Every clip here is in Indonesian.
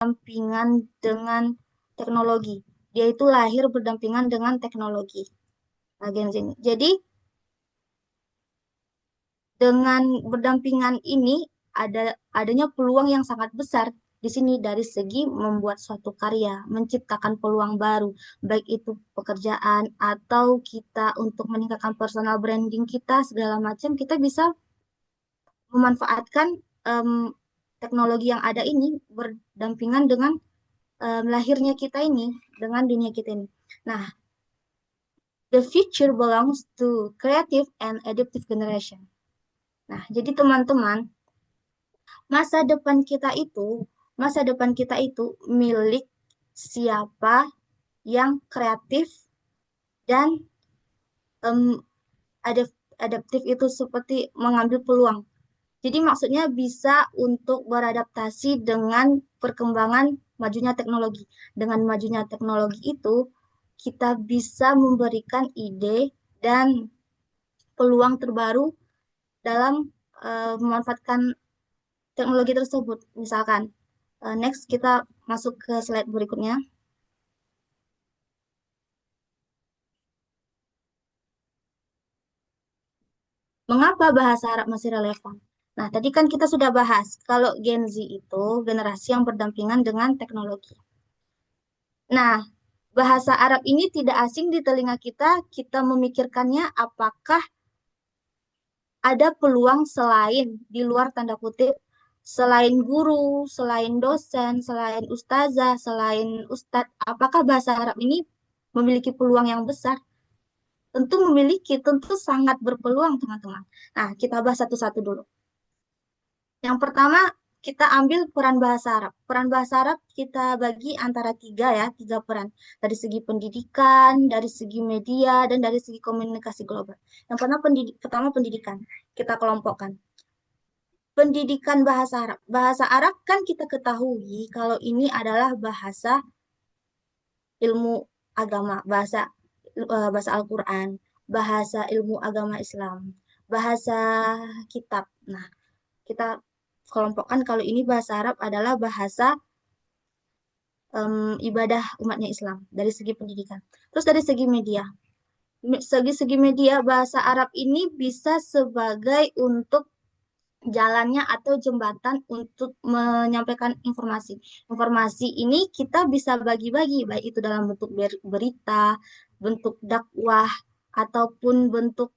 berdampingan dengan teknologi. Dia itu lahir berdampingan dengan teknologi. Nah, Gen Z ini. Jadi, dengan berdampingan ini adanya peluang yang sangat besar di sini dari segi membuat suatu karya, menciptakan peluang baru, baik itu pekerjaan atau kita untuk meningkatkan personal branding kita segala macam, kita bisa memanfaatkan em, teknologi yang ada ini berdampingan dengan lahirnya kita ini, dengan dunia kita ini. Nah, the future belongs to creative and adaptive generation. Nah, jadi teman-teman, masa depan kita itu, masa depan kita itu milik siapa yang kreatif dan em, adaptif itu seperti mengambil peluang. Jadi maksudnya bisa untuk beradaptasi dengan perkembangan majunya teknologi. Dengan majunya teknologi itu, kita bisa memberikan ide dan peluang terbaru dalam memanfaatkan teknologi tersebut. Misalkan, next kita masuk ke slide berikutnya. Mengapa bahasa Arab masih relevan? Nah, tadi kan kita sudah bahas kalau Gen Z itu generasi yang berdampingan dengan teknologi. Nah, bahasa Arab ini tidak asing di telinga kita. Kita memikirkannya apakah ada peluang selain di luar tanda kutip, selain guru, selain dosen, selain ustazah, selain ustadz, apakah bahasa Arab ini memiliki peluang yang besar? Tentu memiliki, tentu sangat berpeluang, teman-teman. Nah, kita bahas satu-satu dulu. Yang pertama, kita ambil peran bahasa Arab. Peran bahasa Arab kita bagi antara tiga ya, tiga peran. Dari segi pendidikan, dari segi media, dan dari segi komunikasi global. Yang pertama pendidikan. Kita kelompokkan. Pendidikan bahasa Arab. Bahasa Arab kan kita ketahui kalau ini adalah bahasa ilmu agama, bahasa Al-Quran, bahasa ilmu agama Islam, bahasa kitab. Nah, kita kelompokkan kalau ini bahasa Arab adalah bahasa ibadah umatnya Islam dari segi pendidikan. Terus dari segi media. Segi-segi media bahasa Arab ini bisa sebagai untuk jalannya atau jembatan untuk menyampaikan informasi. Informasi ini kita bisa bagi-bagi, baik itu dalam bentuk berita, bentuk dakwah, ataupun bentuk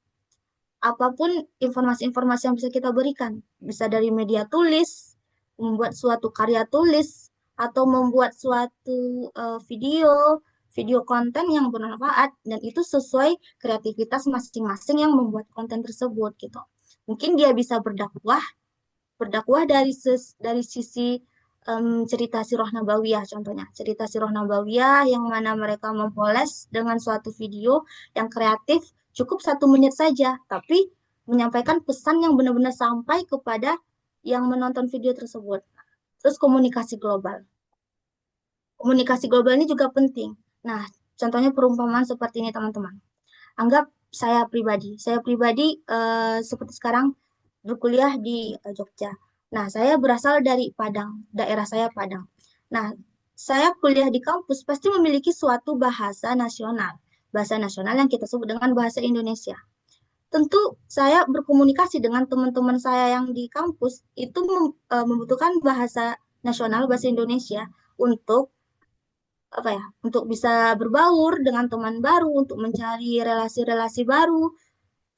apapun informasi-informasi yang bisa kita berikan. Bisa dari media tulis, membuat suatu karya tulis, atau membuat suatu video, video konten yang bermanfaat, dan itu sesuai kreativitas masing-masing yang membuat konten tersebut gitu. Mungkin dia bisa berdakwah dari sisi cerita Sirah Nabawiyah contohnya. Cerita Sirah Nabawiyah yang mana mereka mempoles dengan suatu video yang kreatif cukup 1 menit saja, tapi menyampaikan pesan yang benar-benar sampai kepada yang menonton video tersebut. Terus komunikasi global. Komunikasi global ini juga penting. Nah, contohnya perumpamaan seperti ini teman-teman. Anggap saya pribadi seperti sekarang berkuliah di Jogja. Nah, saya berasal dari Padang, daerah saya Padang. Nah, saya kuliah di kampus pasti memiliki suatu bahasa nasional yang kita sebut dengan bahasa Indonesia. Tentu saya berkomunikasi dengan teman-teman saya yang di kampus itu membutuhkan bahasa nasional, bahasa Indonesia untuk apa ya, untuk bisa berbaur dengan teman baru, untuk mencari relasi-relasi baru,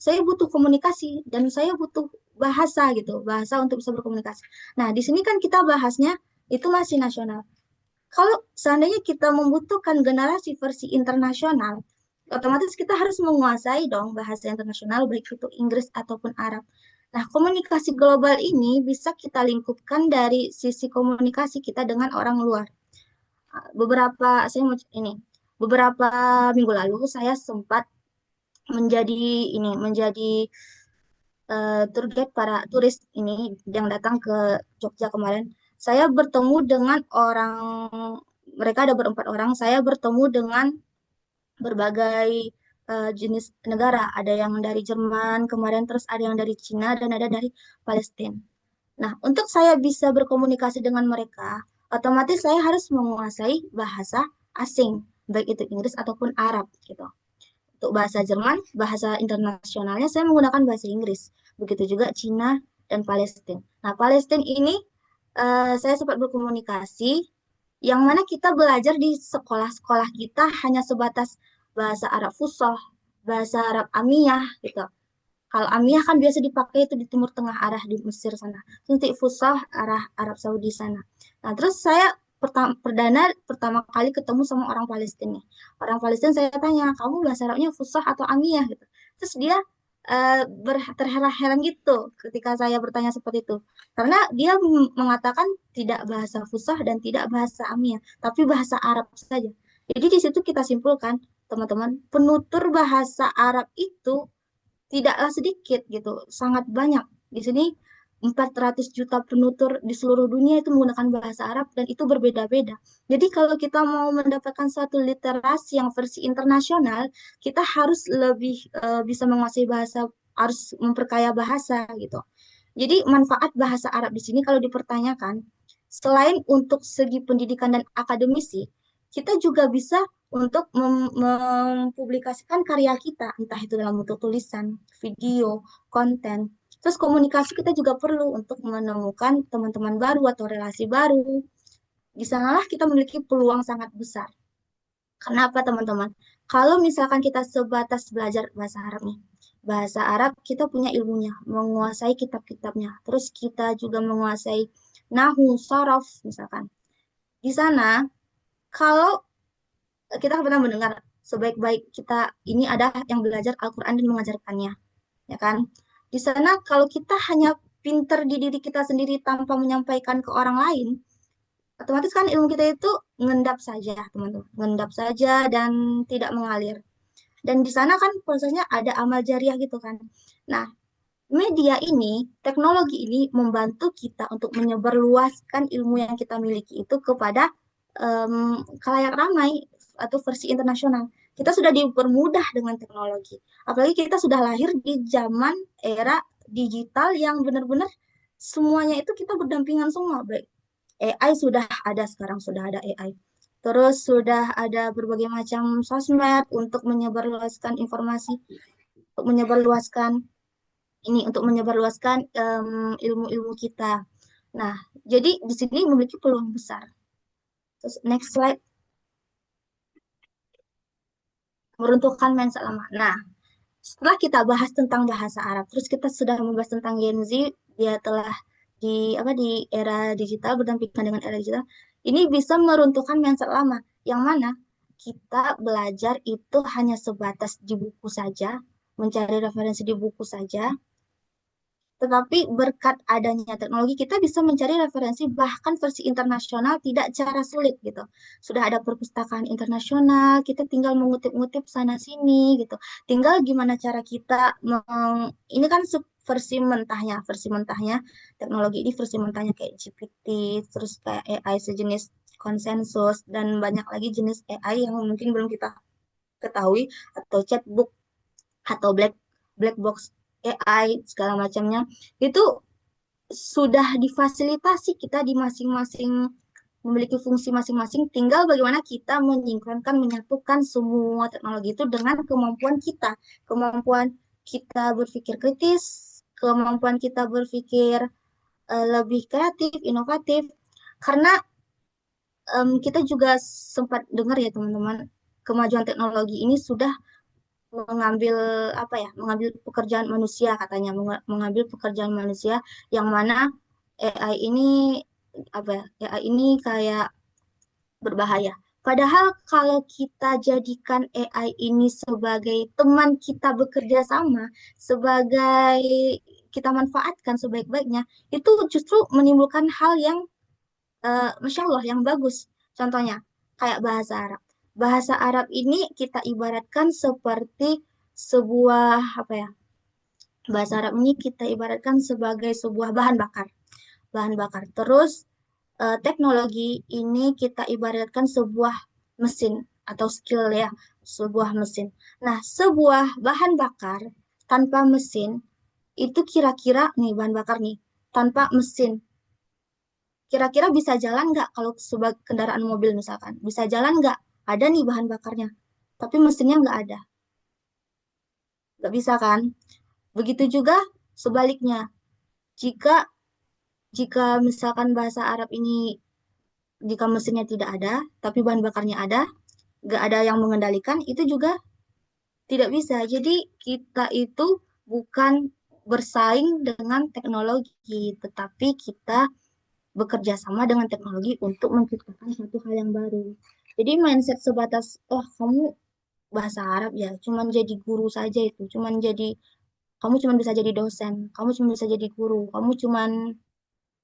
saya butuh komunikasi dan saya butuh bahasa gitu, bahasa untuk bisa berkomunikasi. Nah, di sini kan kita bahasnya itu masih nasional. Kalau seandainya kita membutuhkan generasi versi internasional, otomatis kita harus menguasai dong bahasa internasional, baik itu Inggris ataupun Arab. Nah, komunikasi global ini bisa kita lingkupkan dari sisi komunikasi kita dengan orang luar. Beberapa minggu lalu saya sempat menjadi menjadi tour guide para turis ini yang datang ke Jogja kemarin. Saya bertemu dengan mereka ada berempat orang. Saya bertemu dengan berbagai jenis negara. Ada yang dari Jerman kemarin, terus ada yang dari Cina dan ada dari Palestina. Nah, untuk saya bisa berkomunikasi dengan mereka, otomatis saya harus menguasai bahasa asing, baik itu Inggris ataupun Arab gitu. Untuk bahasa Jerman, bahasa internasionalnya saya menggunakan bahasa Inggris. Begitu juga Cina dan Palestina. Nah, Palestina ini saya sempat berkomunikasi, yang mana kita belajar di sekolah-sekolah kita hanya sebatas bahasa Arab Fushoh, bahasa Arab Amiyah gitu. Kalau Amiyah kan biasa dipakai itu di Timur Tengah arah di Mesir sana. Nanti Fusah arah Arab Saudi sana. Nah, terus saya pertama kali ketemu sama orang Palestina. Orang Palestina saya tanya, kamu bahasa Arabnya Fusah atau Amiyah gitu. Terus dia terheran-heran gitu ketika saya bertanya seperti itu. Karena dia mengatakan tidak bahasa Fusah dan tidak bahasa Amiyah, tapi bahasa Arab saja. Jadi di situ kita simpulkan, teman-teman, penutur bahasa Arab itu tidaklah sedikit gitu, sangat banyak. Di sini 400 juta penutur di seluruh dunia itu menggunakan bahasa Arab dan itu berbeda-beda. Jadi kalau kita mau mendapatkan suatu literasi yang versi internasional, kita harus lebih bisa menguasai bahasa, harus memperkaya bahasa gitu. Jadi manfaat bahasa Arab di sini kalau dipertanyakan, selain untuk segi pendidikan dan akademisi, kita juga bisa untuk mempublikasikan karya kita, entah itu dalam bentuk tulisan, video, konten. Terus komunikasi kita juga perlu untuk menemukan teman-teman baru atau relasi baru. Di sanalah kita memiliki peluang sangat besar. Kenapa teman-teman? Kalau misalkan kita sebatas belajar bahasa Arab nih, bahasa Arab kita punya ilmunya, menguasai kitab-kitabnya. Terus kita juga menguasai nahu, sorof misalkan. Di sana, kalau kita pernah mendengar sebaik-baik kita ini ada yang belajar Al-Quran dan mengajarkannya, ya kan? Di sana kalau kita hanya pinter di diri kita sendiri tanpa menyampaikan ke orang lain, otomatis kan ilmu kita itu ngendap saja, teman-teman. Ngendap saja dan tidak mengalir. Dan di sana kan prosesnya ada amal jariah gitu kan. Nah, media ini, teknologi ini membantu kita untuk menyebarluaskan ilmu yang kita miliki itu kepada khalayak ramai atau versi internasional. Kita sudah dipermudah dengan teknologi. Apalagi kita sudah lahir di zaman era digital yang benar-benar semuanya itu kita berdampingan semua. Baik AI sudah ada sekarang, sudah ada AI. Terus sudah ada berbagai macam sosmed untuk menyebarluaskan informasi, untuk menyebarluaskan untuk menyebarluaskan ilmu-ilmu kita. Nah, jadi di sini memiliki peluang besar. Terus next slide, meruntuhkan mindset lama. Nah, setelah kita bahas tentang bahasa Arab, terus kita sudah membahas tentang Gen Z, dia telah di era digital berdampingan dengan era digital. Ini bisa meruntuhkan mindset lama, yang mana kita belajar itu hanya sebatas di buku saja, mencari referensi di buku saja, tetapi berkat adanya teknologi kita bisa mencari referensi bahkan versi internasional tidak cara sulit gitu. Sudah ada perpustakaan internasional, kita tinggal mengutip-ngutip sana sini gitu. Tinggal gimana cara kita ini kan versi mentahnya teknologi ini versi mentahnya kayak GPT, terus kayak AI sejenis konsensus dan banyak lagi jenis AI yang mungkin belum kita ketahui atau chatbot atau black box AI segala macamnya itu sudah difasilitasi kita di masing-masing memiliki fungsi masing-masing, tinggal bagaimana kita menyinkronkan, menyatukan semua teknologi itu dengan kemampuan kita berpikir kritis, kemampuan kita berpikir lebih kreatif, inovatif, karena kita juga sempat dengar ya teman-teman, kemajuan teknologi ini sudah mengambil mengambil pekerjaan manusia katanya, mengambil pekerjaan manusia yang mana AI ini AI ini kayak berbahaya. Padahal kalau kita jadikan AI ini sebagai teman kita bekerja sama, sebagai kita manfaatkan sebaik-baiknya, itu justru menimbulkan hal yang Masya Allah yang bagus. Contohnya kayak bahasa Arab. Bahasa Arab ini kita ibaratkan seperti sebuah bahasa Arab ini kita ibaratkan sebagai sebuah bahan bakar. Bahan bakar. Terus teknologi ini kita ibaratkan sebuah mesin atau skill ya, sebuah mesin. Nah, sebuah bahan bakar tanpa mesin itu kira-kira nih bahan bakar nih, tanpa mesin kira-kira bisa jalan nggak kalau sebagai kendaraan mobil misalkan? Bisa jalan nggak? Ada nih bahan bakarnya, tapi mesinnya nggak ada. Nggak bisa kan? Begitu juga sebaliknya. Jika jika misalkan bahasa Arab ini, jika mesinnya tidak ada, tapi bahan bakarnya ada, nggak ada yang mengendalikan, itu juga tidak bisa. Jadi kita itu bukan bersaing dengan teknologi, tetapi kita bekerja sama dengan teknologi untuk menciptakan satu hal yang baru. Jadi mindset sebatas, oh kamu bahasa Arab ya, cuman jadi guru saja itu, kamu cuman bisa jadi dosen, kamu cuman bisa jadi guru, kamu cuman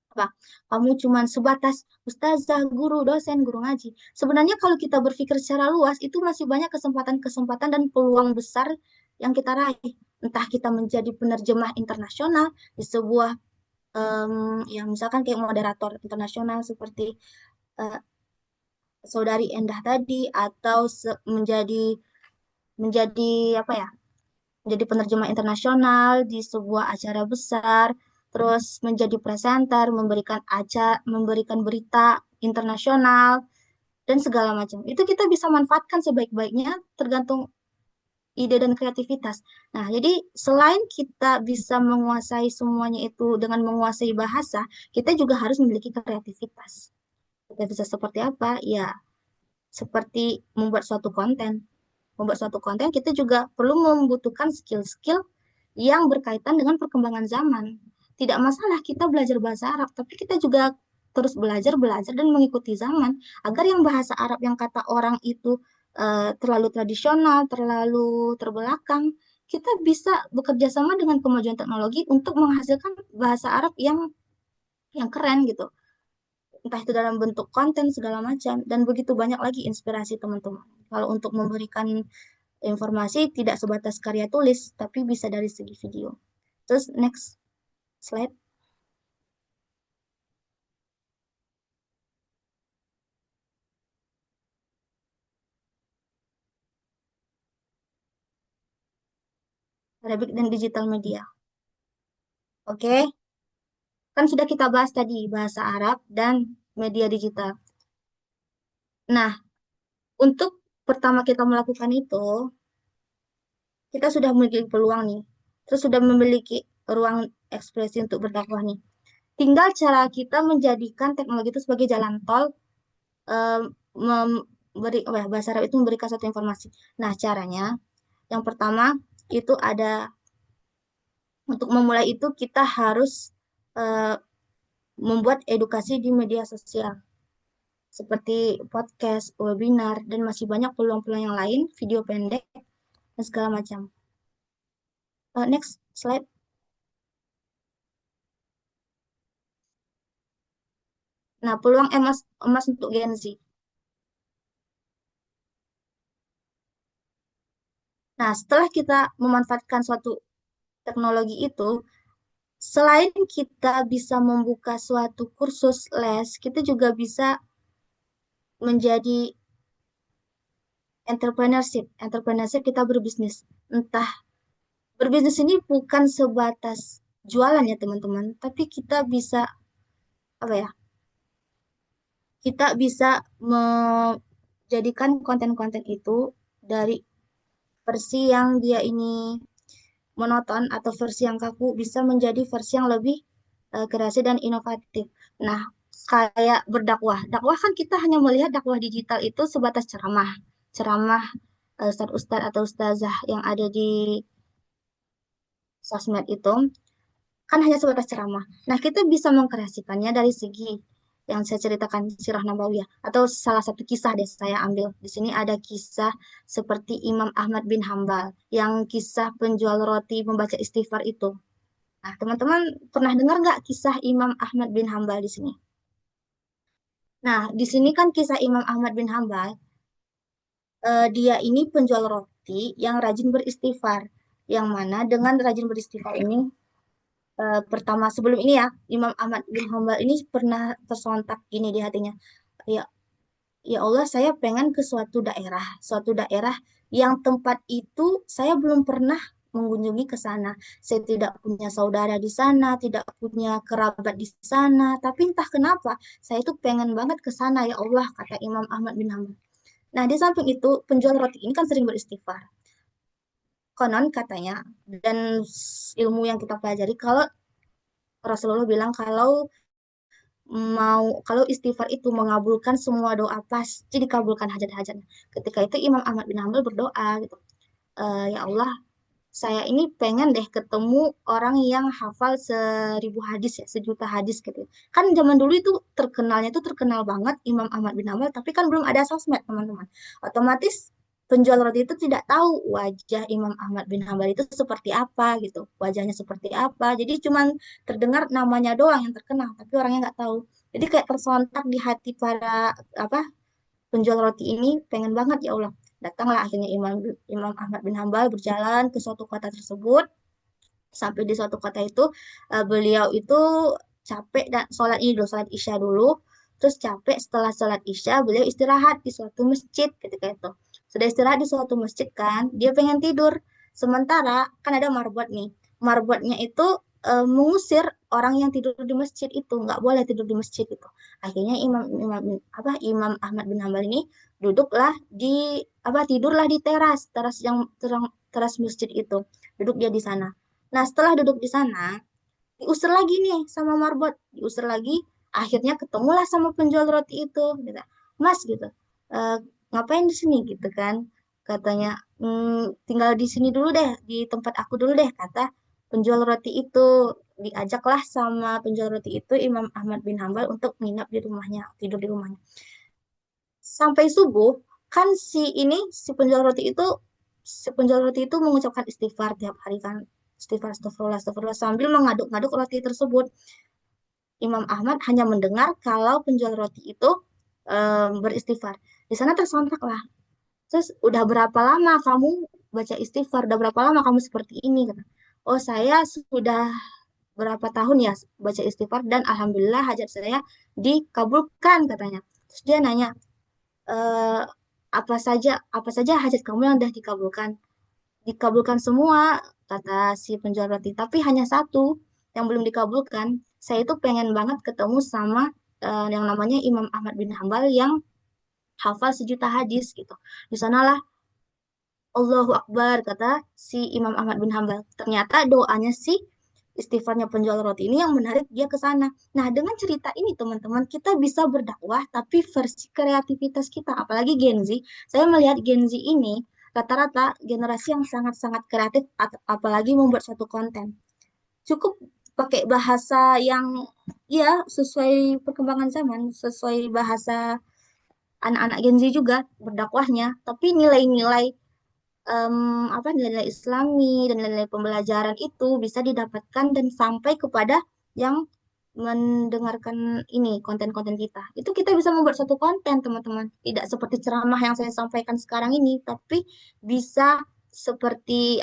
apa? Kamu cuman sebatas ustazah, guru, dosen, guru ngaji. Sebenarnya kalau kita berpikir secara luas, itu masih banyak kesempatan-kesempatan dan peluang besar yang kita raih. Entah kita menjadi penerjemah internasional di sebuah yang misalkan kayak moderator internasional seperti eh, Saudari Endah tadi, atau menjadi menjadi apa ya? Menjadi penerjemah internasional di sebuah acara besar, terus menjadi presenter, memberikan berita internasional dan segala macam. Itu kita bisa manfaatkan sebaik-baiknya tergantung ide dan kreativitas. Nah, jadi selain kita bisa menguasai semuanya itu dengan menguasai bahasa, kita juga harus memiliki kreativitas. Kreativitas seperti apa? Ya, seperti membuat suatu konten. Membuat suatu konten, kita juga perlu membutuhkan skill-skill yang berkaitan dengan perkembangan zaman. Tidak masalah kita belajar bahasa Arab, tapi kita juga terus belajar dan mengikuti zaman agar yang bahasa Arab yang kata orang itu terlalu tradisional, terlalu terbelakang, kita bisa bekerja sama dengan kemajuan teknologi untuk menghasilkan bahasa Arab yang keren gitu. Entah itu dalam bentuk konten segala macam dan begitu banyak lagi inspirasi teman-teman. Kalau untuk memberikan informasi tidak sebatas karya tulis, tapi bisa dari segi video. Terus next slide. Arabic dan digital media. Oke, kan sudah kita bahas tadi bahasa Arab dan media digital. Nah, untuk pertama kita melakukan itu, kita sudah memiliki peluang nih. Terus sudah memiliki ruang ekspresi untuk berdakwah nih. Tinggal cara kita menjadikan teknologi itu sebagai jalan tol em, bahasa Arab itu memberikan satu informasi. Nah, caranya yang pertama itu ada untuk memulai itu kita harus eh, membuat edukasi di media sosial seperti podcast, webinar, dan masih banyak peluang-peluang yang lain, video pendek, dan segala macam. Next slide. Nah, peluang emas emas untuk Gen Z. Nah, setelah kita memanfaatkan suatu teknologi itu, selain kita bisa membuka suatu kursus les, kita juga bisa menjadi entrepreneurship. Entrepreneurship kita berbisnis. Entah berbisnis ini bukan sebatas jualan ya teman-teman, tapi kita bisa apa ya? Kita bisa menjadikan konten-konten itu dari versi yang dia ini monoton atau versi yang kaku bisa menjadi versi yang lebih kreasi dan inovatif. Nah, kayak berdakwah. Dakwah kan kita hanya melihat dakwah digital itu sebatas ceramah. Ceramah ustadz-ustadz atau ustazah yang ada di sosmed itu kan hanya sebatas ceramah. Nah, kita bisa mengkreasikannya dari segi yang saya ceritakan sirah nabawiyah atau salah satu kisah deh saya ambil. Di sini ada kisah seperti Imam Ahmad bin Hambal yang kisah penjual roti membaca istighfar itu. Nah, teman-teman pernah dengar nggak kisah Imam Ahmad bin Hambal di sini? Nah, di sini kan kisah Imam Ahmad bin Hambal, dia ini penjual roti yang rajin beristighfar. Yang mana dengan rajin beristighfar ini pertama sebelum ini ya Imam Ahmad bin Hambal ini pernah tersontak gini di hatinya, ya ya Allah saya pengen ke suatu daerah yang tempat itu saya belum pernah mengunjungi ke sana. Saya tidak punya saudara di sana, tidak punya kerabat di sana, tapi entah kenapa saya itu pengen banget ke sana ya Allah, kata Imam Ahmad bin Hambal. Nah, di samping itu penjual roti ini kan sering beristighfar. Konon katanya dan ilmu yang kita pelajari kalau Rasulullah bilang kalau istighfar itu mengabulkan semua doa pasti dikabulkan hajat-hajatnya. Ketika itu Imam Ahmad bin Hambal berdoa gitu. Ya Allah, saya ini pengen deh ketemu orang yang hafal 1.000 hadis ya, 1 juta hadis gitu. Kan zaman dulu itu terkenalnya itu terkenal banget Imam Ahmad bin Hambal, tapi kan belum ada sosmed teman-teman. Otomatis penjual roti itu tidak tahu wajah Imam Ahmad bin Hambal itu seperti apa gitu, wajahnya seperti apa. Jadi cuman terdengar namanya doang yang terkenal, tapi orangnya nggak tahu. Jadi kayak tersontak di hati para apa penjual roti ini pengen banget ya Allah. Datanglah akhirnya Imam Ahmad bin Hambal berjalan ke suatu kota tersebut. Sampai di suatu kota itu beliau itu capek dan sholat ini dulu, sholat Isya dulu. Terus capek setelah sholat Isya beliau istirahat di suatu masjid ketika itu. Sudah istirahat di suatu masjid kan, dia pengen tidur. Sementara kan ada marbot nih. Marbotnya itu mengusir orang yang tidur di masjid itu, nggak boleh tidur di masjid itu. Akhirnya Imam Ahmad bin Hambal ini duduklah di tidurlah di teras teras yang teras masjid itu. Duduk dia di sana. Nah, setelah duduk di sana, diusir lagi nih sama marbot, diusir lagi, akhirnya ketemulah sama penjual roti itu, gitu. Mas gitu, "Eh, ngapain di sini gitu kan?" Katanya, tinggal di sini dulu deh, di tempat aku dulu deh, kata penjual roti itu. Diajaklah sama penjual roti itu Imam Ahmad bin Hambal untuk nginap di rumahnya, tidur di rumahnya. Sampai subuh, kan si penjual roti itu mengucapkan istighfar tiap hari kan. Istighfar, astagfirullah, astagfirullah, sambil mengaduk-ngaduk roti tersebut. Imam Ahmad hanya mendengar kalau penjual roti itu beristighfar. Di sana tersontak lah. Terus, udah berapa lama kamu baca istighfar? Udah berapa lama kamu seperti ini? Kata. Oh, saya sudah berapa tahun ya baca istighfar dan alhamdulillah hajat saya dikabulkan katanya. Terus dia nanya, "Eh, apa saja hajat kamu yang sudah dikabulkan?" Dikabulkan semua, kata si penjual roti, tapi hanya satu yang belum dikabulkan. Saya itu pengen banget ketemu sama yang namanya Imam Ahmad bin Hambal yang hafal 1 juta hadis gitu. Di sanalah Allahu Akbar, kata si Imam Ahmad bin Hambal. Ternyata doanya si istighfarnya penjual roti ini yang menarik dia ke sana. Nah, dengan cerita ini teman-teman, kita bisa berdakwah tapi versi kreativitas kita, apalagi Gen Z. Saya melihat Gen Z ini rata-rata generasi yang sangat-sangat kreatif, apalagi membuat suatu konten. Cukup pakai bahasa yang ya sesuai perkembangan zaman, sesuai bahasa anak-anak Gen Z juga berdakwahnya, tapi nilai-nilai Islami dan nilai pembelajaran itu bisa didapatkan dan sampai kepada yang mendengarkan ini konten-konten kita. Itu kita bisa membuat suatu konten, teman-teman. Tidak seperti ceramah yang saya sampaikan sekarang ini, tapi bisa seperti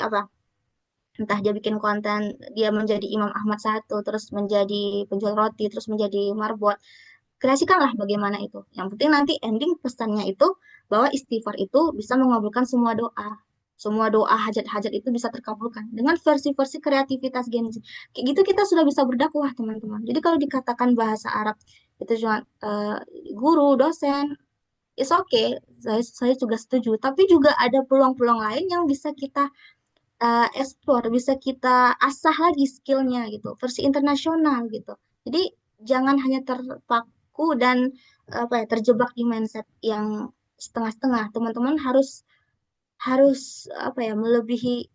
entah dia bikin konten, dia menjadi Imam Ahmad satu, terus menjadi penjual roti, terus menjadi marbot. Kreasikanlah bagaimana itu. Yang penting nanti ending pesannya itu bahwa istighfar itu bisa mengabulkan semua doa. Semua doa hajat-hajat itu bisa terkabulkan dengan versi-versi kreativitas Gen Z. Kayak gitu kita sudah bisa berdakwah, teman-teman. Jadi kalau dikatakan bahasa Arab itu cuma guru, dosen, it's okay. Saya juga setuju. Tapi juga ada peluang-peluang lain yang bisa kita explore, bisa kita asah lagi skillnya gitu, versi internasional gitu. Jadi jangan hanya terpaku dan terjebak di mindset yang setengah-setengah. Teman-teman harus harus melebihi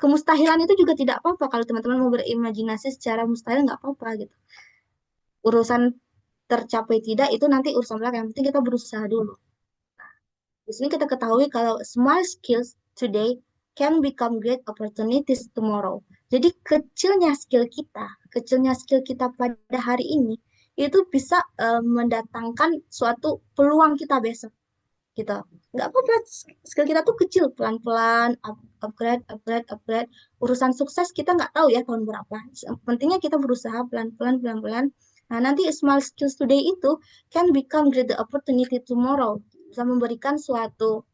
kemustahilan itu juga tidak apa-apa. Kalau teman-teman mau berimajinasi secara mustahil nggak apa-apa gitu. Urusan tercapai tidak itu nanti urusan belakang. Yang penting kita berusaha dulu. Di sini kita ketahui kalau small skills today can become great opportunities tomorrow. Jadi kecilnya skill kita pada hari ini itu bisa mendatangkan suatu peluang kita besok gitu. Nggak apa-apa, skill kita tuh kecil, pelan-pelan, upgrade, upgrade, upgrade. Urusan sukses kita nggak tahu ya tahun berapa. Pentingnya kita berusaha pelan-pelan, pelan-pelan. Nah, nanti small skills today itu can become great opportunity tomorrow. Bisa memberikan suatu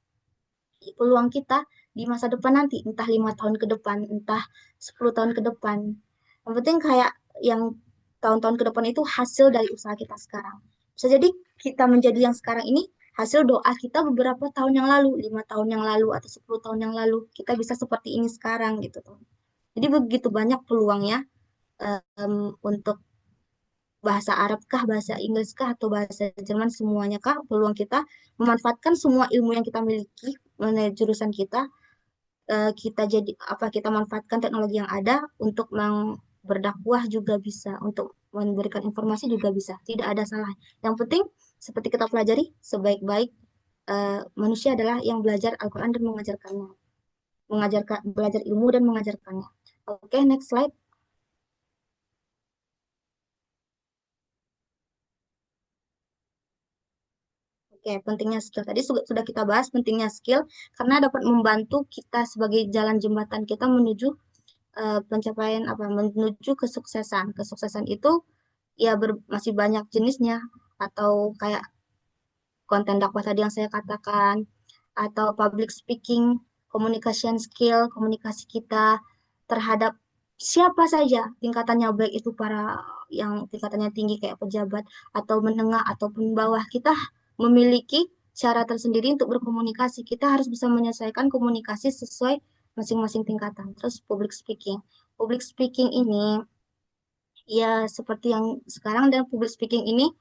peluang kita di masa depan nanti, entah 5 tahun ke depan, entah 10 tahun ke depan. Yang penting kayak yang tahun-tahun ke depan itu hasil dari usaha kita sekarang. Bisa jadi kita menjadi yang sekarang ini hasil doa kita beberapa tahun yang lalu, 5 tahun yang lalu atau 10 tahun yang lalu, kita bisa seperti ini sekarang gitu tuh. Jadi begitu banyak peluangnya untuk bahasa Arab kah, bahasa Inggris kah, atau bahasa Jerman, semuanya kah, peluang kita memanfaatkan semua ilmu yang kita miliki mengenai jurusan kita, kita jadi apa, kita manfaatkan teknologi yang ada untuk berdakwah juga bisa, untuk memberikan informasi juga bisa, tidak ada salah. Yang penting seperti kita pelajari, sebaik-baik manusia adalah yang belajar Al-Quran dan mengajarkannya, belajar ilmu dan mengajarkannya. Oke, next slide. Oke, pentingnya skill. Tadi sudah kita bahas pentingnya skill karena dapat membantu kita sebagai jalan jembatan kita menuju pencapaian apa? Menuju kesuksesan. Kesuksesan itu ya masih banyak jenisnya, atau kayak konten dakwah tadi yang saya katakan, atau public speaking, communication skill, komunikasi kita terhadap siapa saja tingkatannya, baik itu para yang tingkatannya tinggi kayak pejabat atau menengah ataupun bawah, kita memiliki cara tersendiri untuk berkomunikasi. Kita harus bisa menyesuaikan komunikasi sesuai masing-masing tingkatan. Terus public speaking. Public speaking ini ya seperti yang sekarang, dan public speaking ini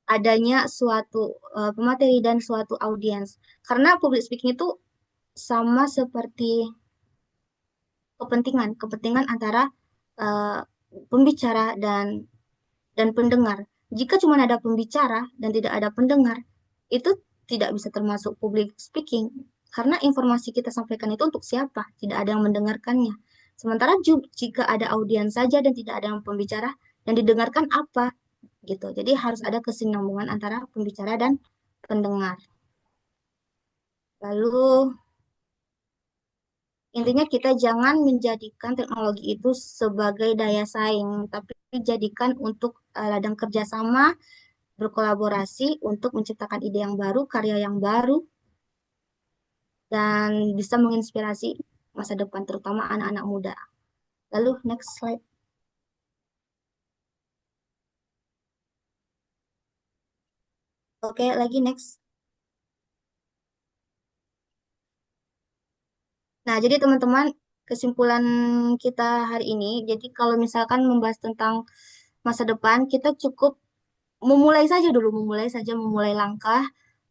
adanya suatu pemateri dan suatu audiens. Karena public speaking itu sama seperti kepentingan antara uh, pembicara dan pendengar. Jika cuma ada pembicara dan tidak ada pendengar, itu tidak bisa termasuk public speaking karena informasi kita sampaikan itu untuk siapa, tidak ada yang mendengarkannya. Sementara jika ada audiens saja dan tidak ada yang pembicara, yang didengarkan apa gitu. Jadi harus ada kesinambungan antara pembicara dan pendengar. Lalu intinya kita jangan menjadikan teknologi itu sebagai daya saing, tapi jadikan untuk ladang kerjasama, berkolaborasi untuk menciptakan ide yang baru, karya yang baru, dan bisa menginspirasi masa depan, terutama anak-anak muda. Lalu next slide. Oke, lagi next. Nah, jadi teman-teman, kesimpulan kita hari ini, jadi kalau misalkan membahas tentang masa depan, kita cukup memulai langkah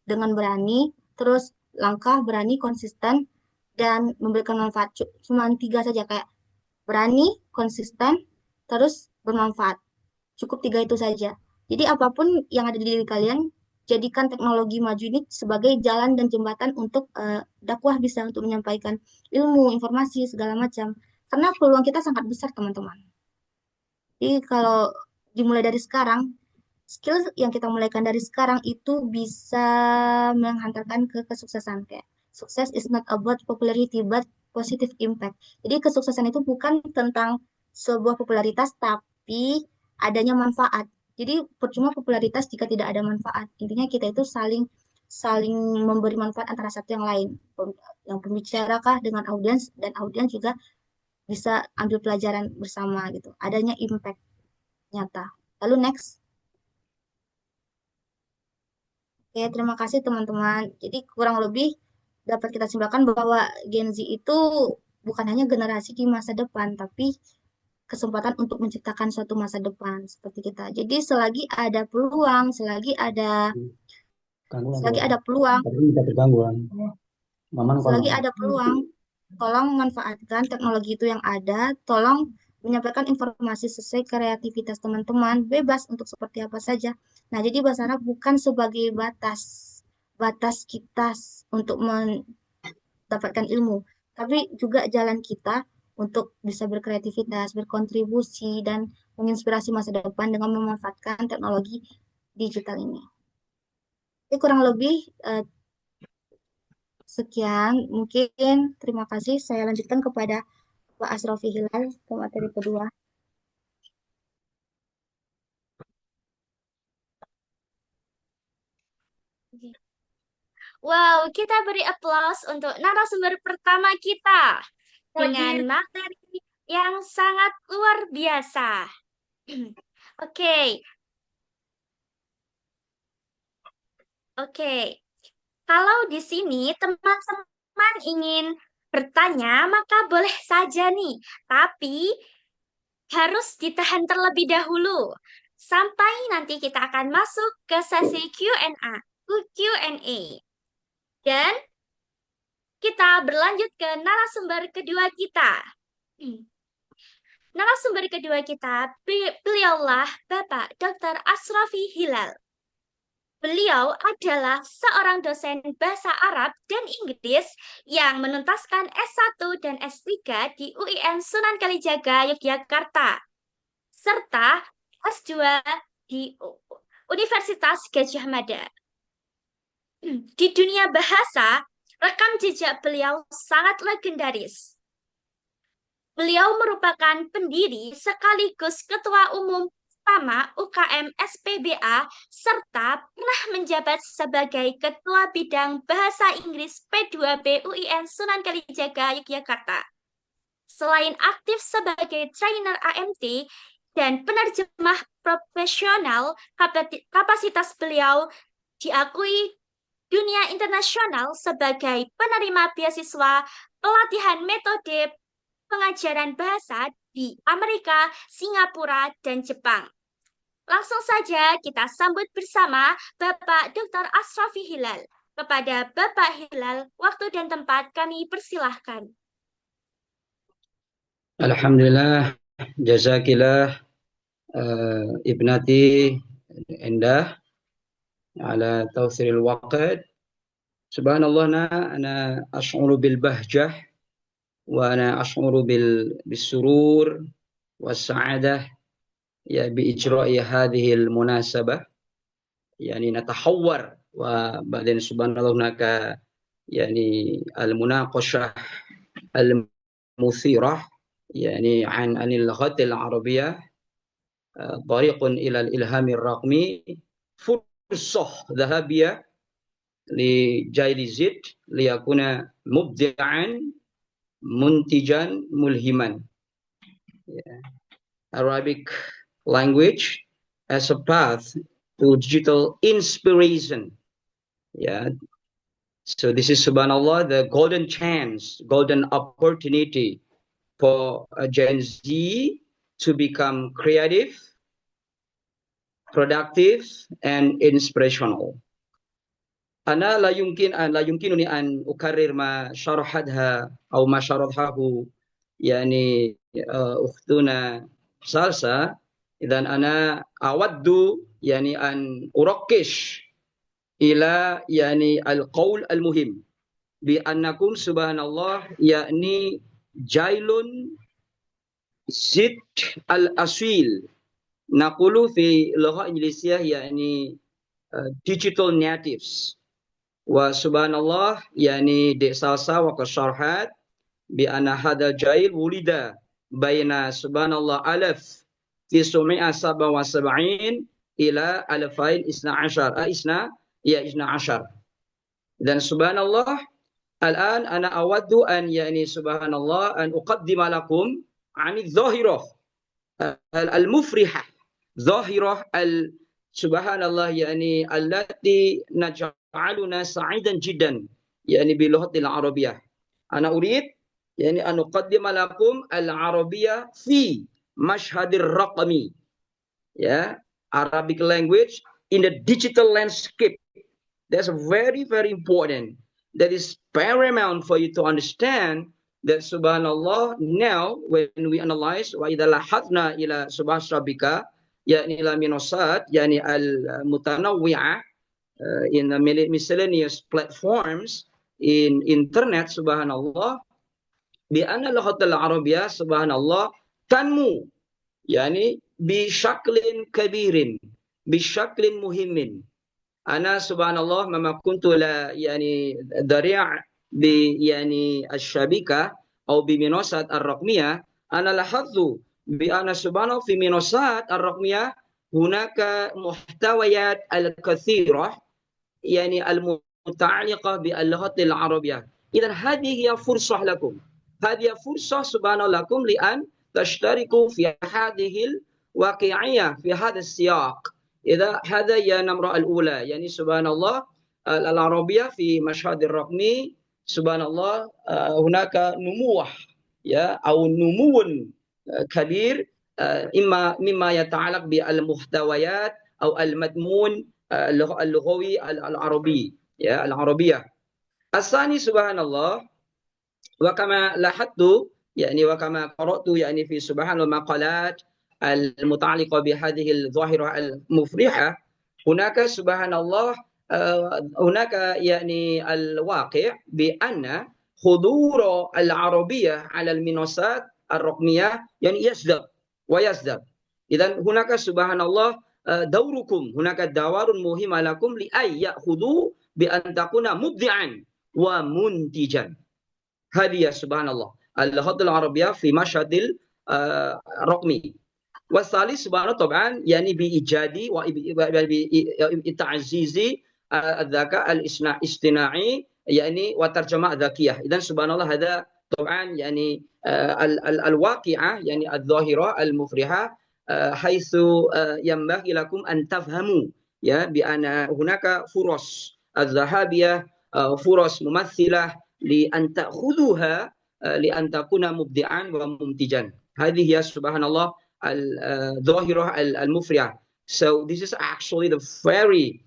dengan berani, terus langkah berani konsisten dan memberikan manfaat. Cuma 3 saja, kayak berani, konsisten, terus bermanfaat. Cukup 3 itu saja. Jadi apapun yang ada di diri kalian, jadikan teknologi maju ini sebagai jalan dan jembatan untuk dakwah, bisa untuk menyampaikan ilmu, informasi, segala macam. Karena peluang kita sangat besar, teman-teman. Jadi kalau dimulai dari sekarang, skill yang kita mulaikan dari sekarang itu bisa menghantarkan ke kesuksesan. Kayak sukses is not about popularity but positive impact. Jadi kesuksesan itu bukan tentang sebuah popularitas tapi adanya manfaat. Jadi percuma popularitas jika tidak ada manfaat. Intinya kita itu saling saling memberi manfaat antara satu yang lain. Yang pembicara kah dengan audiens, dan audiens juga bisa ambil pelajaran bersama gitu. Adanya impact nyata. Lalu next. Oke, terima kasih teman-teman. Jadi kurang lebih dapat kita simpulkan bahwa Gen Z itu bukan hanya generasi di masa depan, tapi kesempatan untuk menciptakan suatu masa depan seperti kita. Jadi selagi ada peluang, Gangguan selagi suara. ada peluang, Tadi bisa tergangguan. Maman selagi kono. ada peluang, tolong manfaatkan teknologi itu yang ada, tolong menyampaikan informasi sesuai kreativitas teman-teman, bebas untuk seperti apa saja. Nah, jadi bahasa Arab bukan sebagai batas kita untuk mendapatkan ilmu, tapi juga jalan kita untuk bisa berkreativitas, berkontribusi, dan menginspirasi masa depan dengan memanfaatkan teknologi digital ini. Jadi kurang lebih sekian, mungkin terima kasih. Saya lanjutkan kepada Pak Asrofi Hilal ke materi kedua. Wow, kita beri aplaus untuk narasumber pertama kita dengan materi yang sangat luar biasa. Oke, oke. Kalau di sini teman-teman ingin bertanya, maka boleh saja nih. Tapi harus ditahan terlebih dahulu. Sampai nanti kita akan masuk ke sesi Q&A. Q&A. Dan kita berlanjut ke narasumber kedua kita. Narasumber kedua kita, beliaulah Bapak Dr. Asrafi Hilal. Beliau adalah seorang dosen bahasa Arab dan Inggris yang menuntaskan S1 dan S3 di UIN Sunan Kalijaga, Yogyakarta, serta S2 di Universitas Gadjah Mada. Di dunia bahasa, rekam jejak beliau sangat legendaris. Beliau merupakan pendiri sekaligus ketua umum pertama UKM SPBA serta pernah menjabat sebagai ketua bidang bahasa Inggris P2B UIN Sunan Kalijaga, Yogyakarta. Selain aktif sebagai trainer AMT dan penerjemah profesional, kapasitas beliau diakui dunia internasional sebagai penerima beasiswa pelatihan metode pengajaran bahasa di Amerika, Singapura, dan Jepang. Langsung saja kita sambut bersama Bapak Dr. Asrafi Hilal. Kepada Bapak Hilal, waktu dan tempat kami persilahkan. Alhamdulillah, jazakillah ibnati Endah ala tawsiril waqt. Subhanallah, ana ash'uru bil bahjah wa ana ash'uru bis surur was sa'adah ya bi ijra'i hadhihi al munasabah, yani natahawwar wa ba'din subhanallah hunaka yani al munaqashah al مثيرة يعني عن اللغة العربية طريق إلى الإلهام الرقمي، فرصة ذهبية لجيل زد ليكون مبدعا منتجا ملهما. Arabic language as a path to digital inspiration. Yeah. So this is subhanallah the golden chance, golden opportunity for Gen Z to become creative, productive, and inspirational. أنا لا يمكنني أن أكرر ما شرحتها أو ما شرحه يعني أختنا سالسة. إذا أنا أود يعني أن أركز إلى يعني القول المهم بأنكم سبحان الله يعني جيل زد الأصيل، نقول في اللغة الإنجليزية يعني digital natives. وسبحان الله يعني دي سالسة وقد شرحت بأن هذا الجيل ولد بين سبحان الله 1977 إلى 2012 12. Dan subhanallah الآن أنا أود أن يعني سبحان الله أن أقدم لكم عن الظاهرة المفرحة، ظاهرة سبحان الله يعني التي نجعلنا سعيدا جدا يعني باللغة العربية. أنا أريد يعني أن أقدم لكم العربية في مشهد الرقمي، Arabic language in the digital landscape. That's very, very important. That is paramount for you to understand that subhanallah now when we analyze wa idza lahatna ila subhasabika yani ila minasat yani al mutanawwi'ah in the miscellaneous platforms in internet subhanallah bi anna lughatul arabiyyah subhanallah tanmu yani bi syaklin kabirin bi syaklin muhimmin. أنا سبحان الله مما كنت لا يعني ذريع ب يعني الشبكة أو بمنصات الرقمية، أنا لاحظت بأن سبحان الله في منصات الرقمية هناك محتويات الكثيرة يعني المتعلقة باللغة العربية. إذا هذه هي فرصة لكم، هذه فرصة سبحان الله لكم لأن تشتركوا في هذه الواقعية في هذا السياق. إذا هذا هي النمرة الأولى، يعني سبحان الله العربية في مشهد الرقمي سبحان الله هناك نمو أو نمو كبير إما مما يتعلق بالمحتويات أو المضمون اللغوي العربي العربية. الثاني سبحان الله وكما لاحظت يعني وكما قرأت يعني في سبحان الله مقالات المتعلقة بهذه الظاهرة المفرحة، هناك سبحان الله هناك يعني الواقع بأن حضور العربية على المنصات الرقمية يعني يزداد ويزداد. إذا هناك سبحان الله دوركم، هناك دور مهم لكم لأن يأخذوا بأن تكون مبدعا ومنتجا. هذه سبحان الله اللغة العربية في مشهد الرقمي. والثالث سبحان الله طبعا يعني بإيجاد وتعزيز الذكاء الاصطناعي يعني وترجمة ذكية. إذا سبحان الله هذا طبعا يعني الواقعة يعني الظاهرة المفرحة حيث ينبغي لكم أن تفهموا بأن هناك فرص الذهبية، فرص ممثلة لأن تأخذوها لأن تكون مبدعا ومنتجا. هذه هي سبحان الله الظاهرة المفرحة. So this is actually the very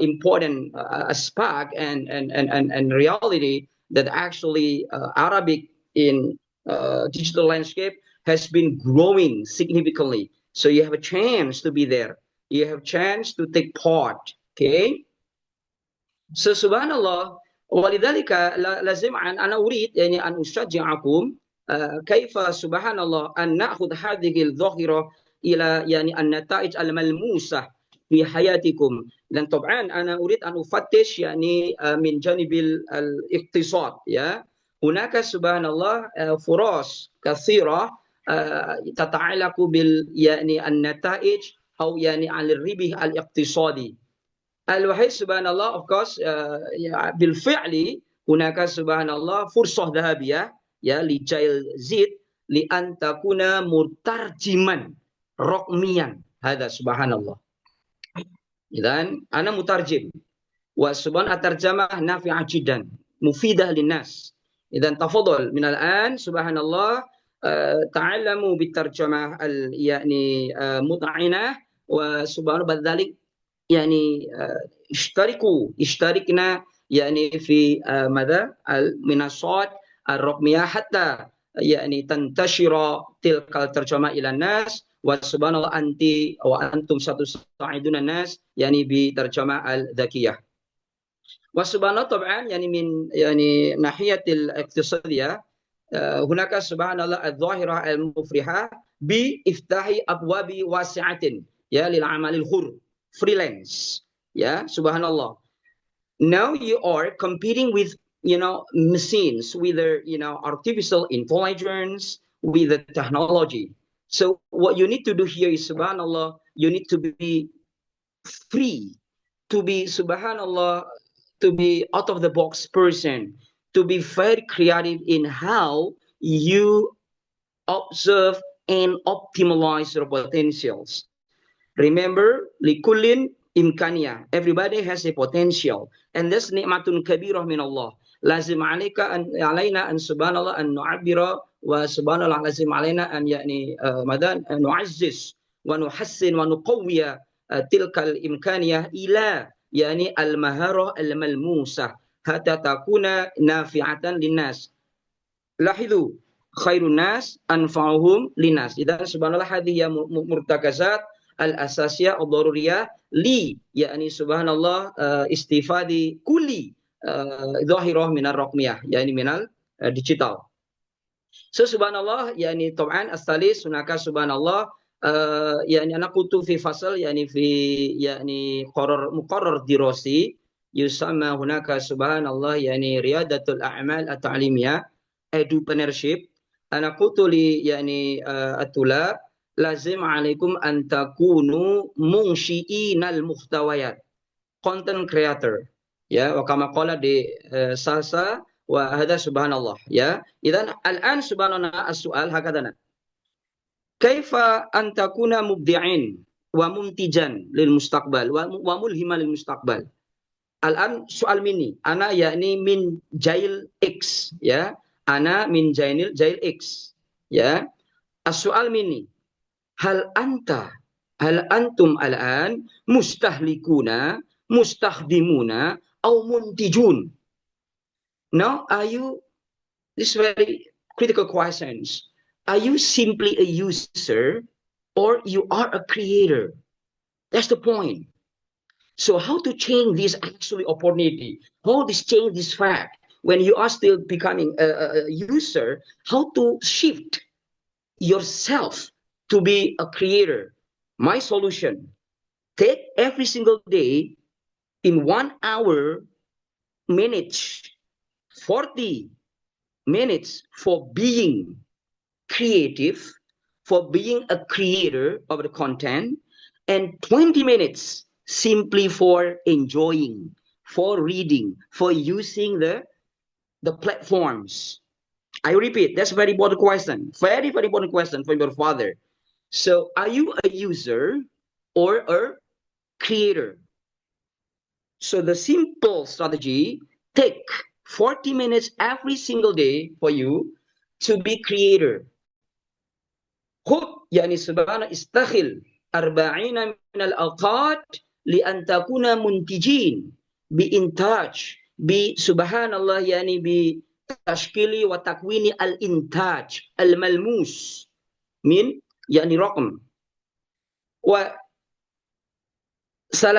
important aspect and reality that actually Arabic in digital landscape has been growing significantly. So you have a chance to be there. You have a chance to take part. Okay. So subhanallah ولذلك لازم أنا أريد يعني أن أشجعكم كيف سبحان الله أن نأخذ هذه الظاهرة إلى يعني النتائج الملموسة في حياتكم. Dan طبعا أنا أريد أن أفتش يعني من جانب الاقتصاد هناك سبحان الله فرص كثيرة تتعلق بال يعني النتائج أو يعني عن الربح الاقتصادي. الوحيد سبحان الله of course بالفعل هناك سبحان الله فرصة ذهبية لجيل زيد لأن تكون مترجما رقميا. هذا سبحان الله. إذن أنا مترجم وسبحان الترجمة نافعة جدا مفيدة للناس. إذن تفضل من الآن سبحان الله تعلموا بالترجمة يعني مطعنة وسبحان الله بعد ذلك يعني اشتركنا يعني في ماذا المنصات الرقمية حتى يعني تنتشر تلك الترجمة إلى الناس. وسبحان الله أنت وأنتم ستساعدون الناس يعني بترجمة الذكية. وسبحان الله طبعا يعني من يعني ناحية الاقتصادية هناك سبحان الله الظاهرة المفرحة بإفتاح أبواب واسعة للعمل الحر freelance. Subhanallah. Now you are competing with machines, with their artificial intelligence, with the technology. So what you need to do here is subhanallah, you need to be free, to be subhanallah, to be out of the box person, to be very creative in how you observe and optimize your potentials. Remember, likullin imkania. Everybody has a potential, and that's ni'matun kabirah min Allah. Lazim alaina an subhanallah an nu'abbira wa subhanallah lazim alaina an yani madan nu'azziz wa nuhassin wa nuqawwiya tilkal imkaniyah ila yani al-maharah al-malmusah hatta takuna nafi'atan linnas. Lahidhu khairun nas anfa'uhum linnas. Idan subhanallah hadhihi murtakazat al-asasiyah ad-daruriyah li yakni subhanallah istifadi kulli zahirah min ar-raqmiyah yani minal digital. So subhanallah yani طبعا الثالث هناك subhanallah يعني أنا كنت في فصل يعني في يعني مقرر دراسي يسمى هناك سبحان الله يعني ريادة الأعمال التعليمية edupreneurship. أنا قلت لي يعني الطلاب lazim alaikum an takunu munsyi'inal muhtawayat, content creator. Ya, wa kama qala di sasa wa hada subhanallah. Ya, idan al-an subhanallah as-su'al hakadana. Kaifa an takuna mubdi'in wa mumtijan lil mustaqbal wa mulhiman lil mustaqbal. Al-an soal mini. Ana yakni min jail X. Ya. Ana min jail X. Ya. As-soal mini. Hal antum al-an mustahlikuna, mustakhdimuna, au muntijun. Now, this is very critical questions. Are you simply a user or you are a creator? That's the point. So how to change this actually opportunity? How to change this fact? When you are still becoming a user, how to shift yourself to be a creator? My solution, take every single day in 1 hour, minutes, 40 minutes for being creative, for being a creator of the content, and 20 minutes simply for enjoying, for reading, for using the platforms. I repeat, that's a very important question. Very, very important question from your father. So are you a user or a creator? So the simple strategy, take 40 minutes every single day for you to be creator. خذ يعني سبحانه استخل 40 من الأوقات لأن تكون منتجين بإنتاج بسبحان الله يعني بتشكيل وتكوين الإنتاج الملموس من يعني رقم و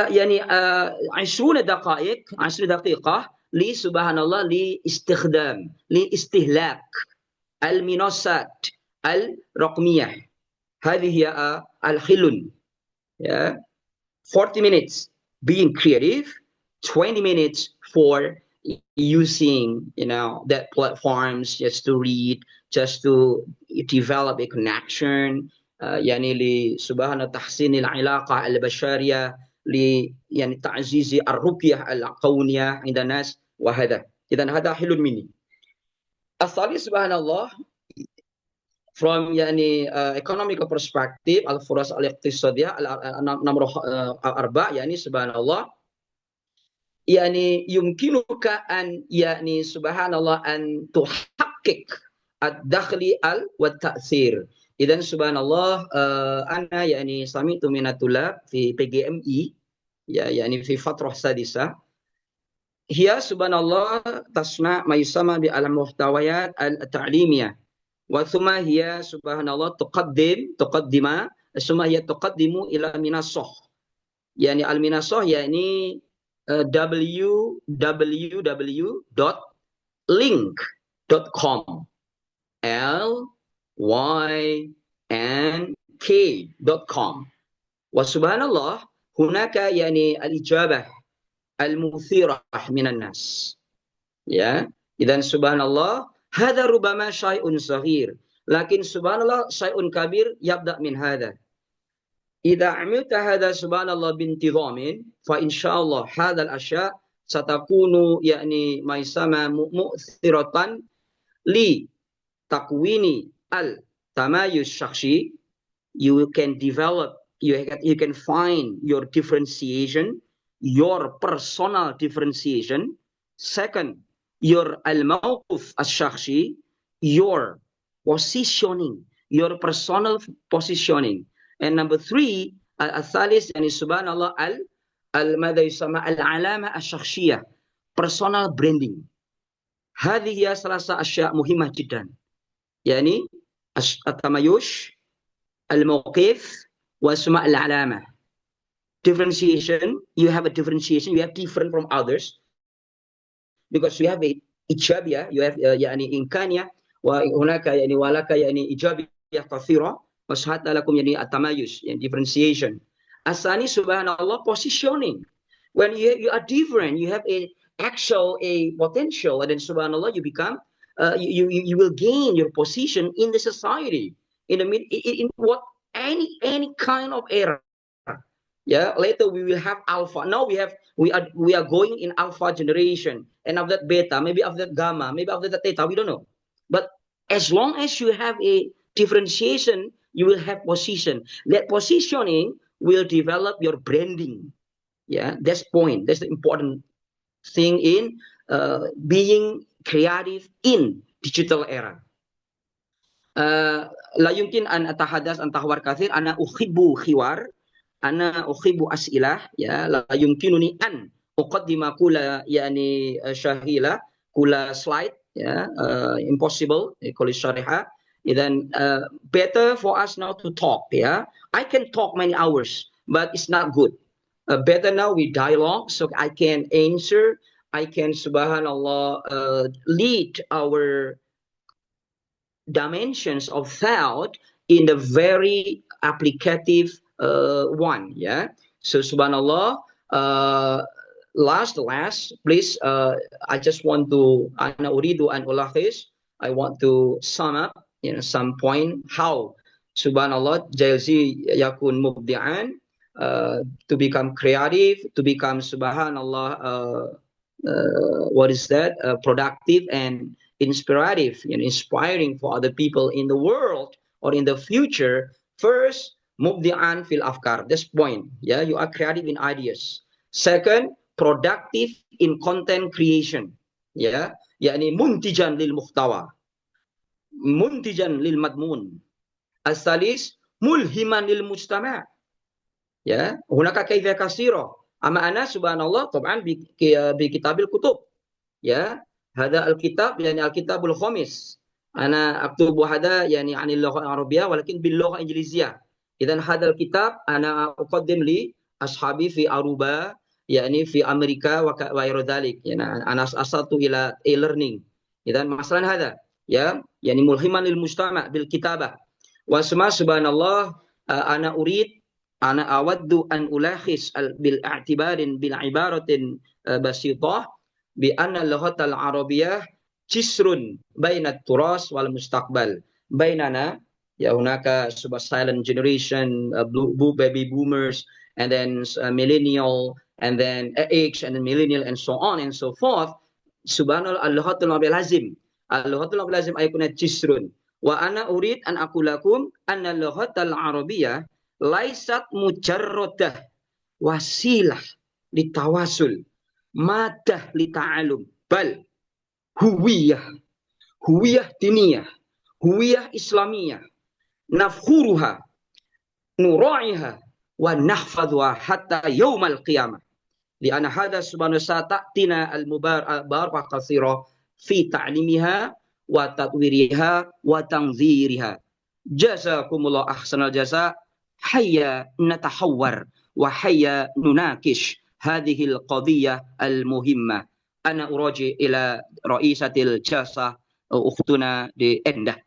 يعني 20 دقيقة لسبحان الله لاستهلاك المنصات الرقمية. هذه هي الخلون. 40 minutes being creative, 20 minutes for using, that platforms just to read, just to develop a connection, يعني لسبحان تحسين العلاقة البشرية يعني تعزيز الرقية الكونية عند الناس وهذا. إذن هذا حل مني. الثالث سبحان الله from يعني economical perspective الفرص الاقتصادية نمرة 4 يعني سبحان الله يعني يمكنك أن يعني سبحان الله أن تحقق الدخل والتأثير. إذن سبحان الله أنا يعني سمعت من الطلاب في PGMI يعني في فترة سادسة هي سبحان الله تصنع ما يسمى بالمحتويات التعليمية وثم هي سبحان الله تقدم ثم هي تقدم إلى منصة يعني المنصة يعني www.lynk.com lynk.com وسبحان الله هناك يعني الإجابة المثيرة من الناس. Ya, إذن سبحان الله هذا ربما شيء صغير لكن سبحان الله شيء كبير يبدأ من هذا. إذا عملت هذا سبحان الله بانتظام فإن شاء الله هذا الأشياء ستكون يعني ما يسمى مؤثرة لتكوين التميز الشخصي. You can develop, you can find your differentiation, your personal differentiation. Second, your al-mawqif al-shakhsi, your positioning, your personal positioning. And number 3, al-thalis yani subhanallah al-madha yusama al-alama al-shakhsiyah, personal branding. هذه هي 3 أشياء مهمة جدا يعني التميز الموقف وسمع العلامة. Differentiation, you have a differentiation, you have different from others because you have a إيجابية, you have يعني إمكانية وهناك يعني ولك يعني إيجابية كثيرة وشهادة لكم يعني التميز يعني differentiation. الثاني سبحان الله positioning. When you are different, you have a potential, and then subhanallah you become you will gain your position in the society in what any kind of era. Yeah, later we will have alpha. Now we are going in alpha generation, and after that beta, maybe after that gamma, maybe after that theta, we don't know. But as long as you have a differentiation, you will have position. That positioning will develop your branding. Yeah, that's point. That's the important thing in being creative in digital era. La yumkin an atahadas an tahwar kathir ana uhibbu khiwar ana uhibbu as'ilah ya la yumkinuni an uqaddima kula yani syahila kula slide ya impossible call it syariha then better for us now to talk ya I can talk many hours but it's not good better now we dialogue so I can answer I can subhanallah lead our dimensions of thought in the very applicative one. Yeah. So subhanallah. Last, please. I just want to ana uridu an ulakhis. I want to sum up, some point how subhanallah jalzi yakun mubdi'an to become creative, to become subhanallah. What is that? Productive and inspirative, inspiring for other people in the world or in the future. First, mubdi'an fil afkar. That's point. Yeah, you are creative in ideas. Second, productive in content creation. Yeah, yakni muntijan lil muhtawa, muntijan lil madmun. Asalis mulhiman lil mujtama'. Ya, hunaka kaifa kasira. Ama ana subhanallah taban bi kitabil kutub. Ya, hada alkitab yani alkitabul khamis. Ana aktubu hada yani anil lugha al-arabiyyah walakin bil lugha injiliziyah. Idan hada alkitab ana uqaddim li ashabi fi Aruba yani fi Amerika wa ghairu dhalik. Yani ana asaltu ila e-learning. Idan masalan hada ya yani mulhiman lil mujtama' bil kitabah. Wa subhanallah ana urid ana awaddu an ulakhis bil i'tibarin bil ibaratin basitah bi anna lughatal arabiyyah jisrun bainat turas wal mustaqbal bainana ya hunaka silent generation baby boomers and then millennial and then X and then millennial and so on and so forth subhanallah al-lughatul arabiyyah lazim al-lughatul arabiyyah lazim ayakuna jisrun wa ana urid an aqulakum anna lughatal arabiyyah laisat mujarradah wasilah litawasul madah lita'alum bal huwiyah huwiyah diniyah huwiyah islamiyah nafkhuruha nura'iha wa nahfadhuha hatta yaumal qiyamah li'anna hadha subhanahu wa ta'ala ta'tina al-mubarakah katsira fi ta'limiha wa tatwiriha wa tanziriha jazakumullah ahsanal jaza hayya natahawwar wa hayya nunakish هذه القضية المهمة أنا أراجع إلى رئيسة الجلسة أختنا دي إنده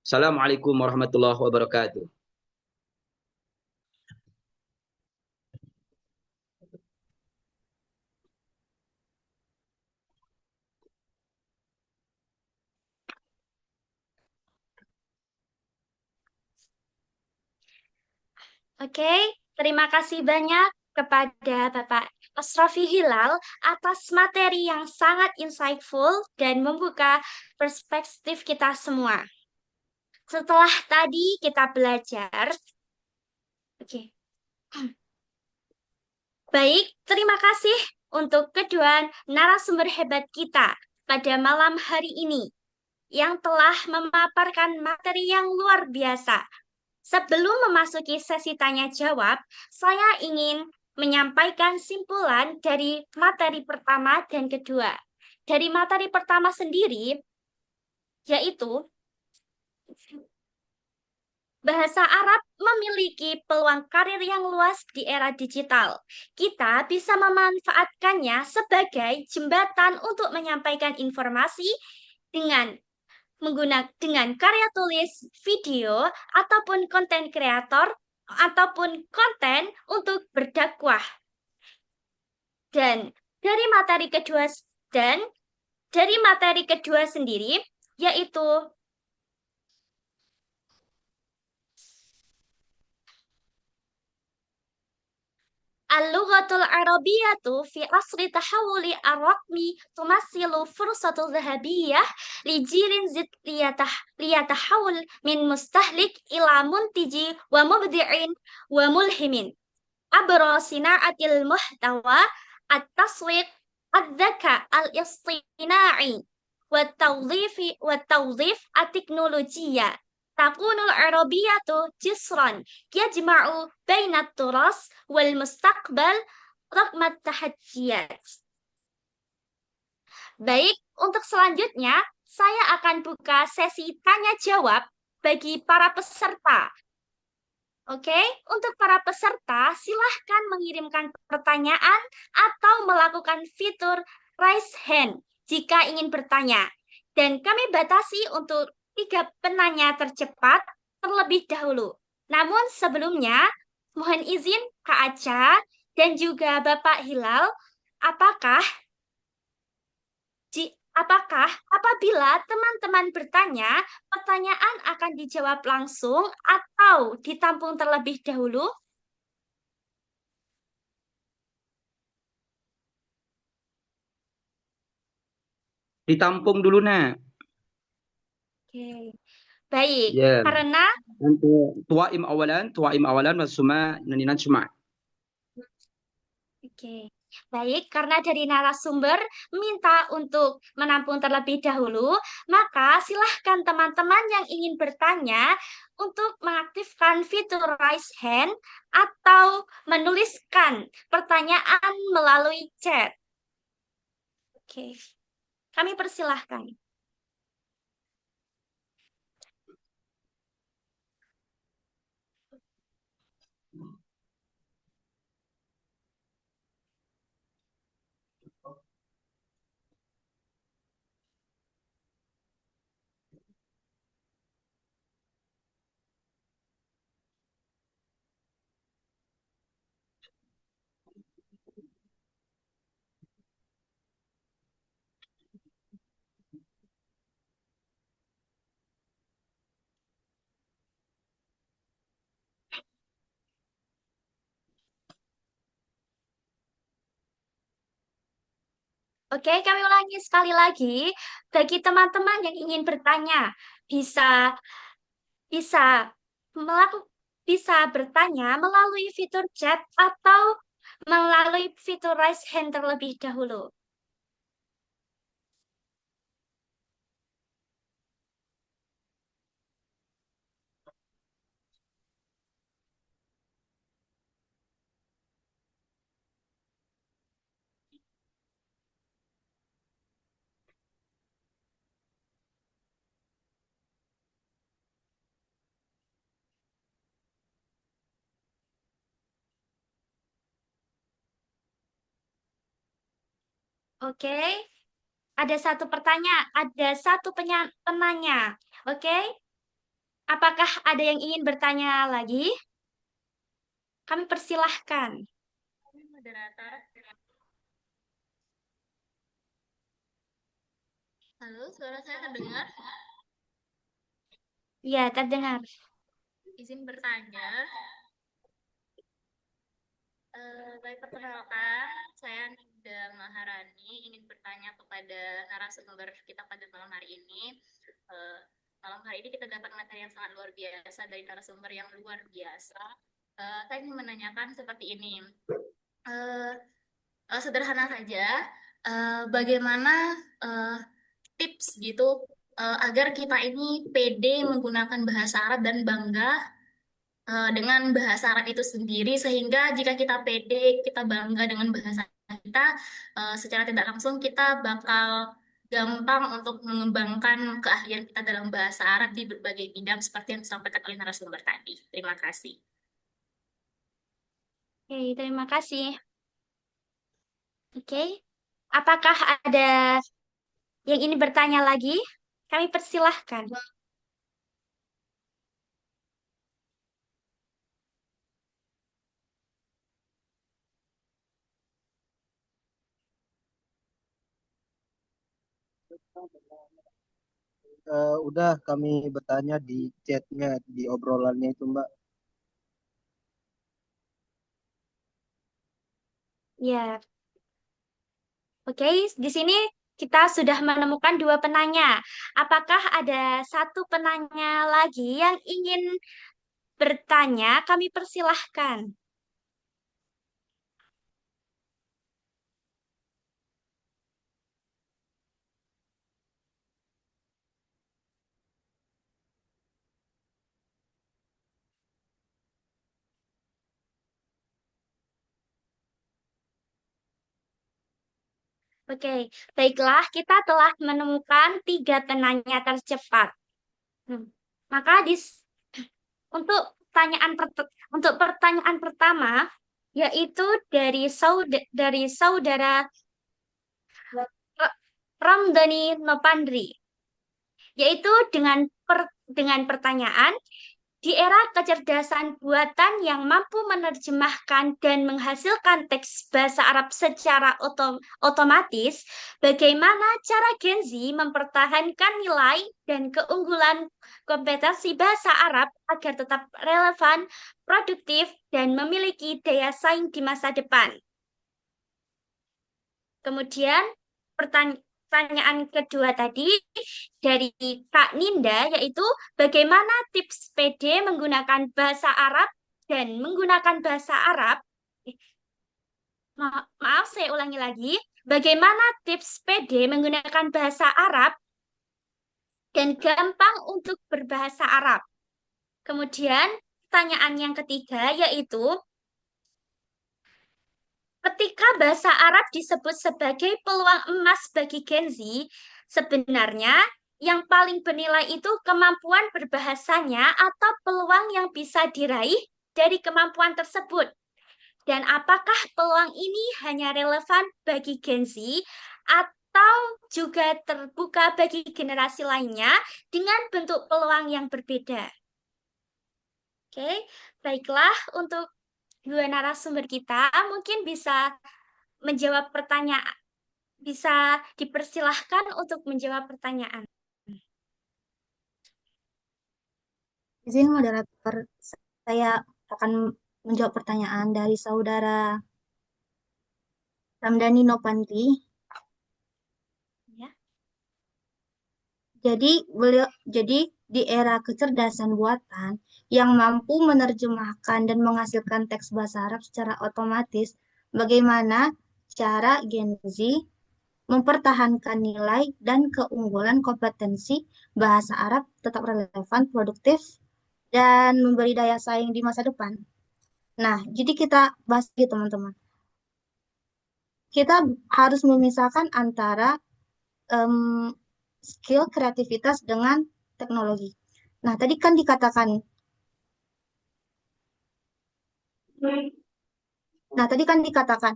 السلام عليكم ورحمة الله وبركاته. Oke, terima kasih banyak kepada Bapak Asrafi Hilal atas materi yang sangat insightful dan membuka perspektif kita semua. Setelah tadi kita belajar, oke. Baik, terima kasih untuk kedua narasumber hebat kita pada malam hari ini yang telah memaparkan materi yang luar biasa. Sebelum memasuki sesi tanya jawab, saya ingin menyampaikan simpulan dari materi pertama dan kedua. Dari materi pertama sendiri, yaitu bahasa Arab memiliki peluang karir yang luas di era digital. Kita bisa memanfaatkannya sebagai jembatan untuk menyampaikan informasi dengan karya tulis, video, ataupun konten kreator, ataupun konten untuk berdakwah. Dan dari materi kedua sendiri, yaitu اللغة العربية في عصر تحول الرقمي تمثل فرصة ذهبية لجيل زد ليتحول من مستهلك إلى منتج ومبدع وملهم عبر صناعة المحتوى، التسويق، الذكاء الاصطناعي، والتوظيف التكنولوجيا. تكون العربية جسرا يجمع بين التراث والمستقبل رغم التحديات. Baik, untuk selanjutnya saya akan buka sesi tanya jawab bagi para peserta. Oke, untuk para peserta, silahkan mengirimkan pertanyaan atau melakukan fitur raise hand jika ingin bertanya. Dan kami batasi untuk 3 penanya tercepat terlebih dahulu. Namun sebelumnya, mohon izin Kak Aca dan juga Bapak Hilal, apakah apakah apabila teman-teman bertanya, pertanyaan akan dijawab langsung atau ditampung terlebih dahulu? Ditampung dulu, Nak. Oke, baik. Ya. Karena Tuwaim awalan masuma naninan cuma. Oke, baik, karena dari narasumber minta untuk menampung terlebih dahulu, maka silahkan teman-teman yang ingin bertanya untuk mengaktifkan fitur raise hand atau menuliskan pertanyaan melalui chat. Oke, kami persilahkan. Oke, kami ulangi sekali lagi. Bagi teman-teman yang ingin bertanya, bisa bisa melakukan bisa bertanya melalui fitur chat atau melalui fitur raise hand terlebih dahulu. Oke, ada satu penanya. Oke, apakah ada yang ingin bertanya lagi? Kami persilahkan. Moderator. Halo, suara saya terdengar? Iya, terdengar. Izin bertanya. Baik, perkenalkan, saya Nida Maharani ingin bertanya kepada narasumber kita pada malam hari ini. Malam hari ini kita dapat materi yang sangat luar biasa dari narasumber yang luar biasa. Saya ingin menanyakan seperti ini. Sederhana saja, bagaimana tips gitu agar kita ini pede menggunakan bahasa Arab dan bangga dengan bahasa Arab itu sendiri, sehingga jika kita pede, kita bangga dengan bahasa kita, secara tidak langsung kita bakal gampang untuk mengembangkan keahlian kita dalam bahasa Arab di berbagai bidang seperti yang disampaikan oleh narasumber tadi. Terima kasih. Oke, terima kasih. Oke, apakah ada yang ingin bertanya lagi? Kami persilahkan. Udah kami bertanya di chatnya, di obrolannya itu Mbak. Ya, oke. Di sini kita sudah menemukan dua penanya. Apakah ada satu penanya lagi yang ingin bertanya? Kami persilahkan. Oke, baiklah, kita telah menemukan tiga penanya tercepat. Hmm. Maka untuk untuk pertanyaan pertama yaitu dari saudara Ramdhani Nopandri, yaitu dengan pertanyaan, di era kecerdasan buatan yang mampu menerjemahkan dan menghasilkan teks bahasa Arab secara otomatis, bagaimana cara Gen Z mempertahankan nilai dan keunggulan kompetensi bahasa Arab agar tetap relevan, produktif, dan memiliki daya saing di masa depan? Kemudian pertanyaan kedua tadi dari Kak Ninda, yaitu bagaimana tips PD menggunakan bahasa Arab dan menggunakan bahasa Arab. Maaf, saya ulangi lagi. Bagaimana tips PD menggunakan bahasa Arab dan gampang untuk berbahasa Arab. Kemudian pertanyaan yang ketiga yaitu ketika bahasa Arab disebut sebagai peluang emas bagi Gen Z, sebenarnya yang paling bernilai itu kemampuan berbahasanya atau peluang yang bisa diraih dari kemampuan tersebut. Dan apakah peluang ini hanya relevan bagi Gen Z atau juga terbuka bagi generasi lainnya dengan bentuk peluang yang berbeda? Oke, baiklah untuk dua narasumber kita mungkin bisa menjawab pertanyaan, bisa dipersilahkan untuk menjawab pertanyaan. Izin moderator, saya akan menjawab pertanyaan dari saudara Ramdhani Nopandri. Ya. Jadi di era kecerdasan buatan yang mampu menerjemahkan dan menghasilkan teks bahasa Arab secara otomatis, bagaimana cara Gen Z mempertahankan nilai dan keunggulan kompetensi bahasa Arab tetap relevan, produktif, dan memberi daya saing di masa depan. Nah, jadi kita bahas gitu teman-teman. Kita harus memisahkan antara skill kreativitas dengan teknologi. Nah, tadi kan dikatakan,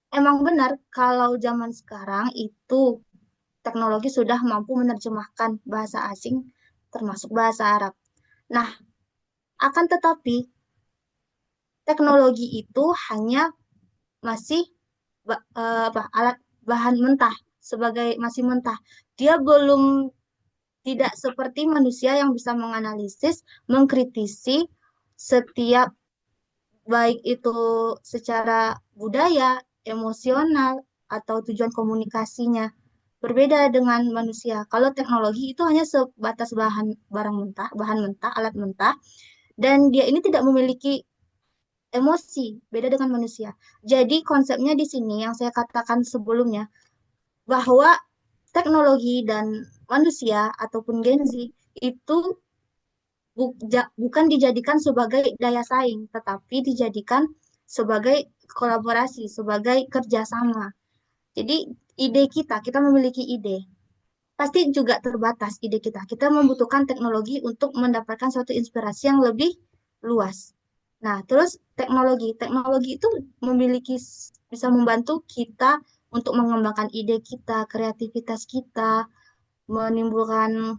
emang benar kalau zaman sekarang itu teknologi sudah mampu menerjemahkan bahasa asing termasuk bahasa Arab. Nah, akan tetapi teknologi itu hanya masih alat bahan mentah sebagai masih mentah. Dia belum tidak seperti manusia yang bisa menganalisis, mengkritisi setiap baik itu secara budaya, emosional, atau tujuan komunikasinya. Berbeda dengan manusia. Kalau teknologi itu hanya sebatas bahan mentah, alat mentah, dan dia ini tidak memiliki emosi, beda dengan manusia. Jadi konsepnya di sini yang saya katakan sebelumnya, bahwa teknologi dan manusia ataupun Gen Z itu bukan dijadikan sebagai daya saing, tetapi dijadikan sebagai kolaborasi, sebagai kerjasama. Jadi kita memiliki ide. Pasti juga terbatas ide kita. Kita membutuhkan teknologi untuk mendapatkan suatu inspirasi yang lebih luas. Nah, terus teknologi itu memiliki bisa membantu kita untuk mengembangkan ide kita, kreativitas kita, menimbulkan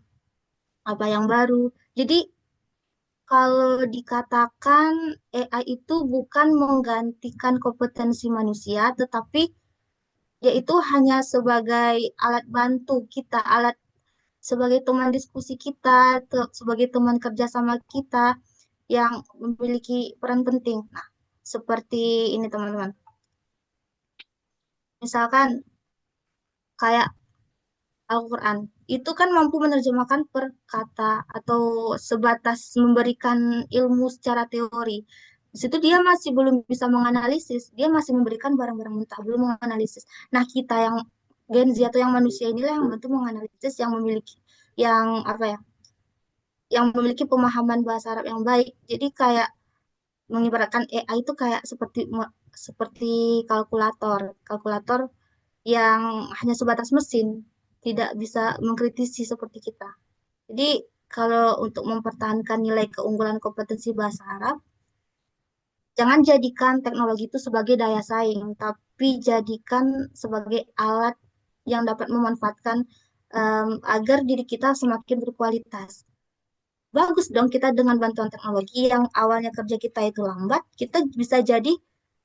apa yang baru. Jadi kalau dikatakan AI itu bukan menggantikan kompetensi manusia, tetapi yaitu hanya sebagai alat bantu kita, sebagai teman diskusi kita, sebagai teman kerjasama kita yang memiliki peran penting. Nah, seperti ini teman-teman. Misalkan kayak Al-Quran itu kan mampu menerjemahkan per kata atau sebatas memberikan ilmu secara teori. Di situ dia masih belum bisa menganalisis, dia masih memberikan barang-barang mentah, belum menganalisis. Nah, kita yang Gen Z atau yang manusia inilah yang bantu menganalisis, yang memiliki yang apa ya, yang memiliki pemahaman bahasa Arab yang baik. Jadi kayak mengibaratkan AI itu kayak seperti kalkulator, kalkulator yang hanya sebatas mesin, tidak bisa mengkritisi seperti kita. Jadi kalau untuk mempertahankan nilai keunggulan kompetensi bahasa Arab, jangan jadikan teknologi itu sebagai daya saing, tapi jadikan sebagai alat yang dapat memanfaatkan agar diri kita semakin berkualitas. Bagus dong kita dengan bantuan teknologi yang awalnya kerja kita itu lambat, kita bisa jadi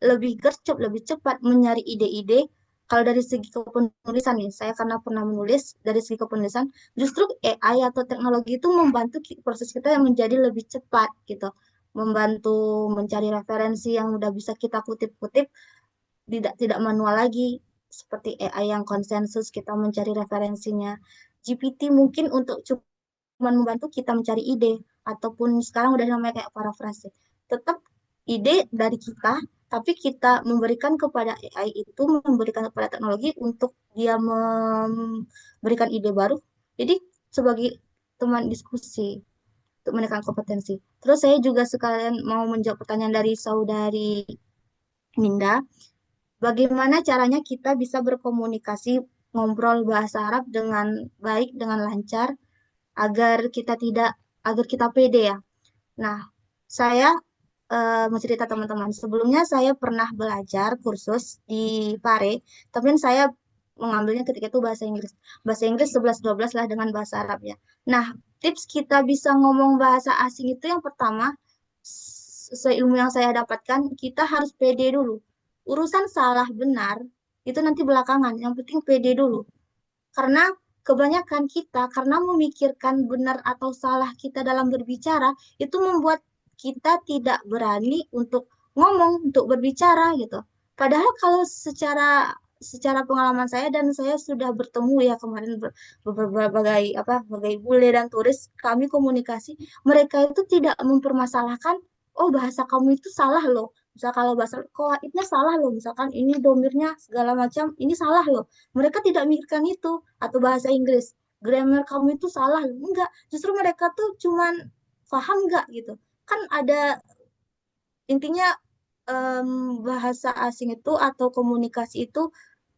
lebih gercep, lebih cepat mencari ide-ide. Kalau dari segi kepenulisan nih, saya karena pernah menulis dari segi kepenulisan, justru AI atau teknologi itu membantu proses kita yang menjadi lebih cepat gitu. Membantu mencari referensi yang udah bisa kita kutip-kutip, tidak manual lagi. Seperti AI yang konsensus, kita mencari referensinya. GPT mungkin untuk cuma membantu kita mencari ide ataupun sekarang udah namanya kayak parafrase. Tetap ide dari kita, tapi kita memberikan kepada AI itu, memberikan kepada teknologi untuk dia memberikan ide baru. Jadi sebagai teman diskusi untuk menekan kompetensi. Terus saya juga sekalian mau menjawab pertanyaan dari saudari Minda, bagaimana caranya kita bisa berkomunikasi ngobrol bahasa Arab dengan baik, dengan lancar, agar kita tidak agar kita pede ya. Nah, saya mau cerita teman-teman. Sebelumnya saya pernah belajar kursus di Pare, tapi saya mengambilnya ketika itu bahasa Inggris. Bahasa Inggris 11-12 lah dengan bahasa Arab ya. Nah, tips kita bisa ngomong bahasa asing itu yang pertama, sesuai ilmu yang saya dapatkan, kita harus pede dulu. Urusan salah benar itu nanti belakangan, yang penting pede dulu. Karena kebanyakan kita, karena memikirkan benar atau salah kita dalam berbicara, itu membuat kita tidak berani untuk ngomong, untuk berbicara gitu. Padahal kalau secara secara pengalaman saya dan saya sudah bertemu ya kemarin berbagai berbagai bule dan turis, kami komunikasi, mereka itu tidak mempermasalahkan, oh bahasa kamu itu salah loh. Misal kalau bahasa koatnya salah loh, misalkan ini domirnya segala macam, ini salah loh. Mereka tidak mikirkan itu. Atau bahasa Inggris, grammar kamu itu salah loh. Enggak, justru mereka tuh cuman paham enggak gitu. Kan ada intinya, bahasa asing itu atau komunikasi itu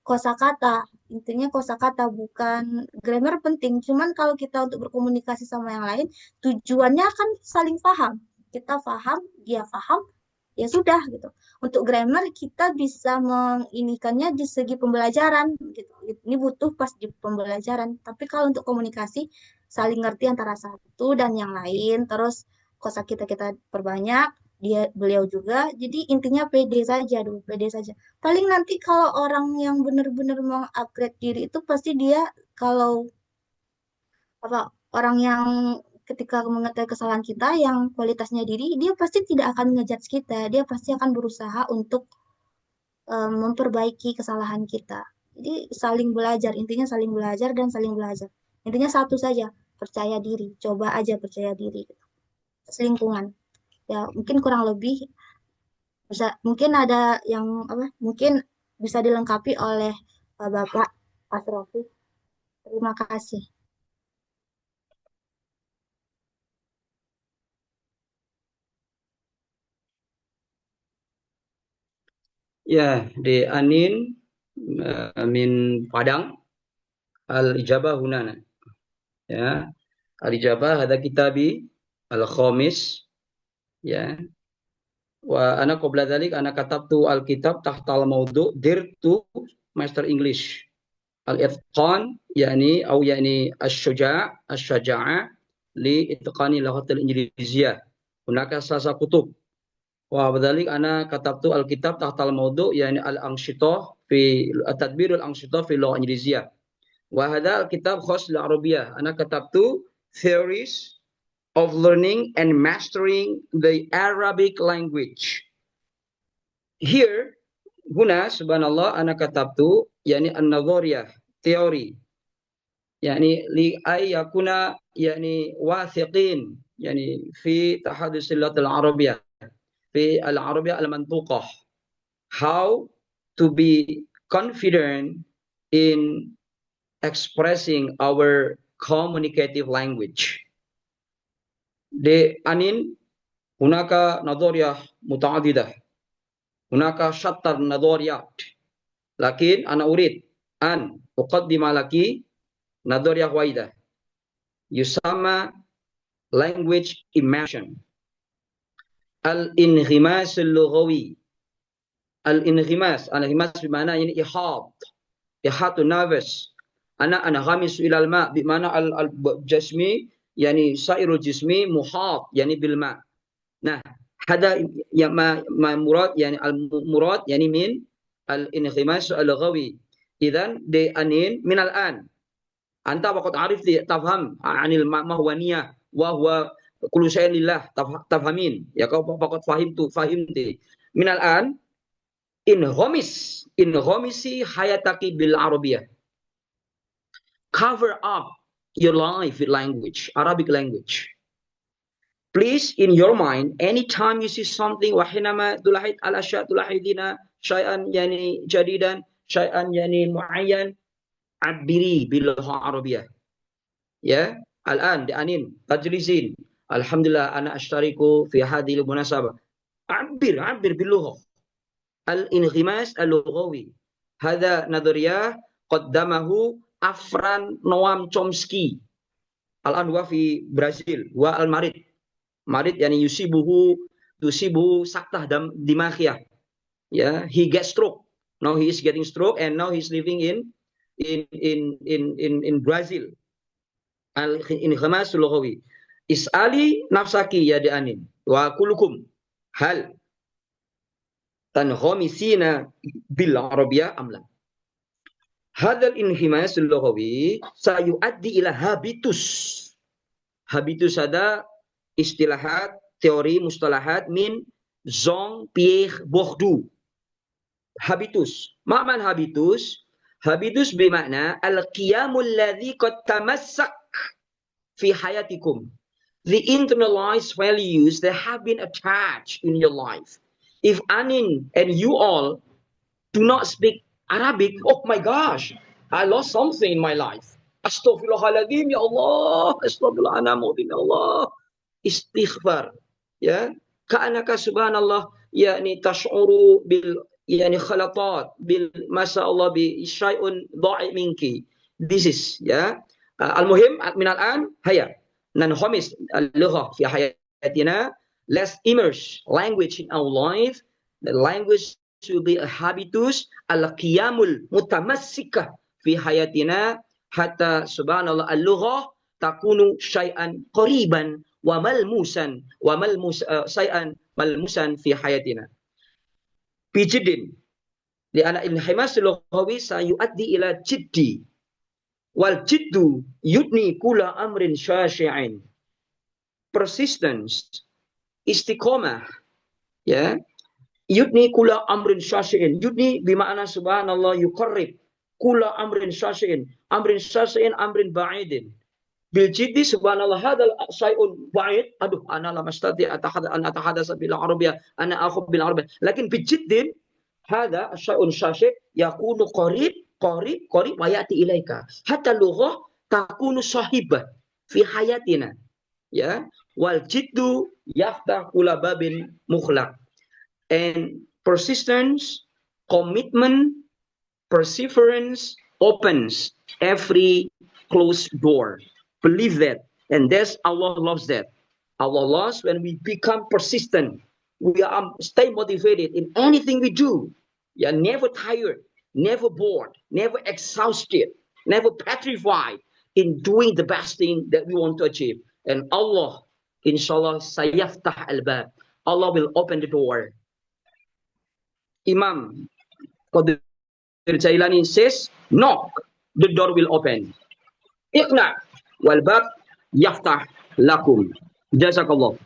kosakata. Intinya kosakata, bukan grammar penting. Cuman kalau kita untuk berkomunikasi sama yang lain, tujuannya kan saling paham. Kita paham, dia paham, ya sudah gitu. Untuk grammar kita bisa menginikannya di segi pembelajaran gitu. Ini butuh pas di pembelajaran. Tapi kalau untuk komunikasi saling ngerti antara satu dan yang lain, terus kosakata kita perbanyak, beliau juga. Jadi intinya pede saja dulu, pede saja. Paling nanti kalau orang yang benar-benar mau upgrade diri itu pasti dia kalau apa orang yang ketika mengetahui kesalahan kita yang kualitasnya diri, dia pasti tidak akan ngejudge kita, dia pasti akan berusaha untuk memperbaiki kesalahan kita. Jadi saling belajar, intinya saling belajar dan saling belajar. Intinya satu saja, percaya diri, coba aja percaya diri. Lingkungan, ya mungkin kurang lebih bisa, mungkin ada yang mungkin bisa dilengkapi oleh Bapak Asrofi. Terima kasih. Ya, di Anin min Padang al-ijabah hunana. Ya, al-ijabah ada kitabi al-khamis. Ya, wa ana qabla dzalik ana katabtu al-kitab tahtal maudu dirtu Master English al-itqan yani asy-syuja' li itqani lughatil injiliziyah. Hunaka salasa kutub. Wa badzalik ana katabtu al-kitab tahtal maudu yani al-anshitah fi at-tadbir al-anshitah fi lugha injiliziyah. Wa hadha al-kitab khas lil arabiyyah. Ana katabtu theories of learning and mastering the Arabic language. Here huna subhanallah ana katabtu yani an-nadhariyah teori يعني لأي يكون يعني واثقين يعني في تحدث اللغة العربية في العربية المنطوقة how to be confident in expressing our communicative language. De anin hunaka nadharia muta'addidah hunaka shattar nadhariyat lakin ana urid an uqaddima laki nadharia waidah yusama language immersion al-inghimas al-lughawi al-inghimas bimana ini ihatun nervous ana ghamis ila al-ma bimana al-jasmi yani sairul jismi muhat yani bil ma. Nah hada ya ma murad yani al-murad yani min al-inghimas al-lughawi idzan de anin min al-an anta waqad arifti tafham anil mahwaniyah wa huwa kullu syai'in lillah tafhamin ya kau faqad fahimti minal an in ghamisi hayataki bil arabiyah, cover up your life with language, Arabic language. Please in your mind anytime you see something wahinama tulahid al asya tulahidina syai'an yani jadidan syai'an yani muayyan abiri bil arabiyah ya al-an dianin tajlisin alhamdulillah ana ashtariku fi hadhil munasabah abir bil lughah al-inghimas al-lughawi hadha nadhariyah qaddamahu Afran Noam Chomsky al-an huwa fi Brazil wa al-marid yani tusibuhu saktah dimakhiyah ya he gets stroke now he is getting stroke and now he's living in Brazil al-inghimas lughawi is'ali nafsaki ya dianin wa kullukum hal tanghamisina bil arabiyah amla hadzal inghimas lughawi sayuaddi ila habitus ada istilahat teori mustalahat min Jean Pierre Bourdieu habitus ma'man habitus bermakna al-qiyamul ladzi qad tamassak fi hayatikum, the internalized values that have been attached in your life. If Anin and you all do not speak Arabic, oh my gosh, I lost something in my life. Astaghfirullahaladzim, ya Allah, astaghfirullahaladzim, ya Allah, istighfar, ya, ka'anaka subhanallah, yani tash'uru bil, yani khalatat, bil masa'allah, bi syai'un dha'i minki. This is, ya, al-muhim min al-an haya nanhamis al-lugha fi hayatina, let's immerse language in our life. The language should be a habitus al-qiyamul mutamassikah fi hayatina hatta subhanallah al-lugha takunu syai'an qariban wa malmusan syai'an malmusan fi hayatina bijiddin li ana inhimas lughawi sayuaddi ila jiddi wal jiddu yudni kula amrin syashi'in, persistence, istiqomah, ya, yudni kula amrin syashi'in, yudni bima'ana subhanallah yuqarrib kula amrin syashi'in amrin ba'idin bil jiddi subhanallah hadal syai'un ba'id aduh ana la mastati an atahadasa bil arabiyah ana akhub bil arabiyah lakin bil jiddin hada syai'un syashi' yakunu qarib wa yati ilaika hatta lughah takunu sahibah fi hayatina ya wal jiddu yaftah kula babin mukhlaq, and persistence, commitment, perseverance opens every closed door. Believe that, and that's Allah loves that. Allah loves when we become persistent. We are stay motivated in anything we do. Yeah, never tired, never bored, never exhausted, never petrified in doing the best thing that we want to achieve. And Allah, inshallah, sayaftah al-bab. Allah will open the door. Imam Qadir Jailani says, knock, the door will open. Iqna wal bab yaftah lakum. Jazakallah.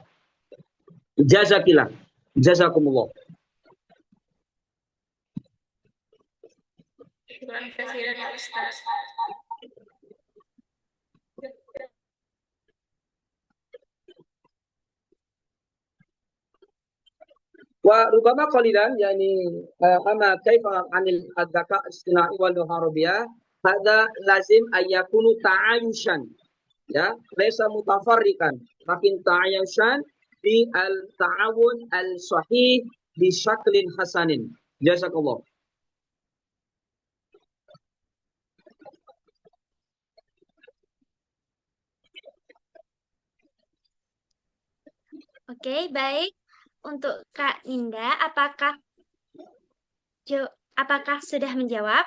Jazakillah. Jazakumullah. Syukran kasihan ya Ustaz. وربما قليلا يعني أما كيف عن الذكاء الاصطناعي واللغة العربية هذا لازم أن يكون تعايشا ya ليس متفرقا لكن تعايشا بالتعاون الصحيح بشكل حسن جزاك الله. Oke, baik. Untuk Kak Ninda, apakah sudah menjawab?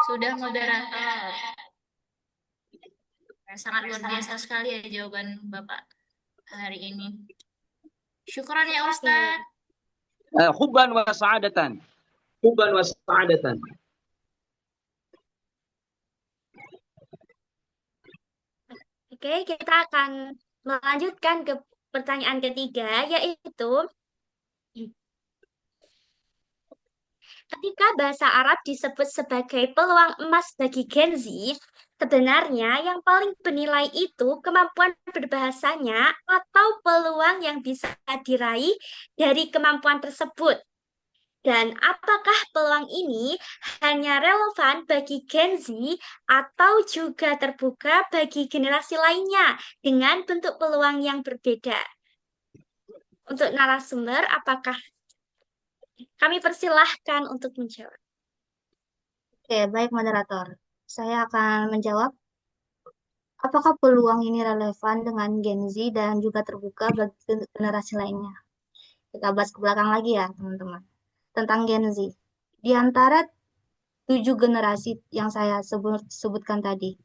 Sudah moderator. Sangat luar biasa sekali ya jawaban Bapak hari ini. Syukran ya Ustaz. حبا وسعادة حبا وسعادة. Oke, kita akan melanjutkan ke pertanyaan ketiga, yaitu ketika bahasa Arab disebut sebagai peluang emas bagi Gen Z, sebenarnya yang paling bernilai itu kemampuan berbahasanya atau peluang yang bisa diraih dari kemampuan tersebut. Dan apakah peluang ini hanya relevan bagi Gen Z atau juga terbuka bagi generasi lainnya dengan bentuk peluang yang berbeda? Untuk narasumber, apakah kami persilahkan untuk menjawab? Oke, baik moderator. Saya akan menjawab, apakah peluang ini relevan dengan Gen Z dan juga terbuka bagi generasi lainnya? Kita bahas ke belakang lagi ya, teman-teman. Tentang Gen Z. Di antara 7 generasi yang saya sebutkan tadi,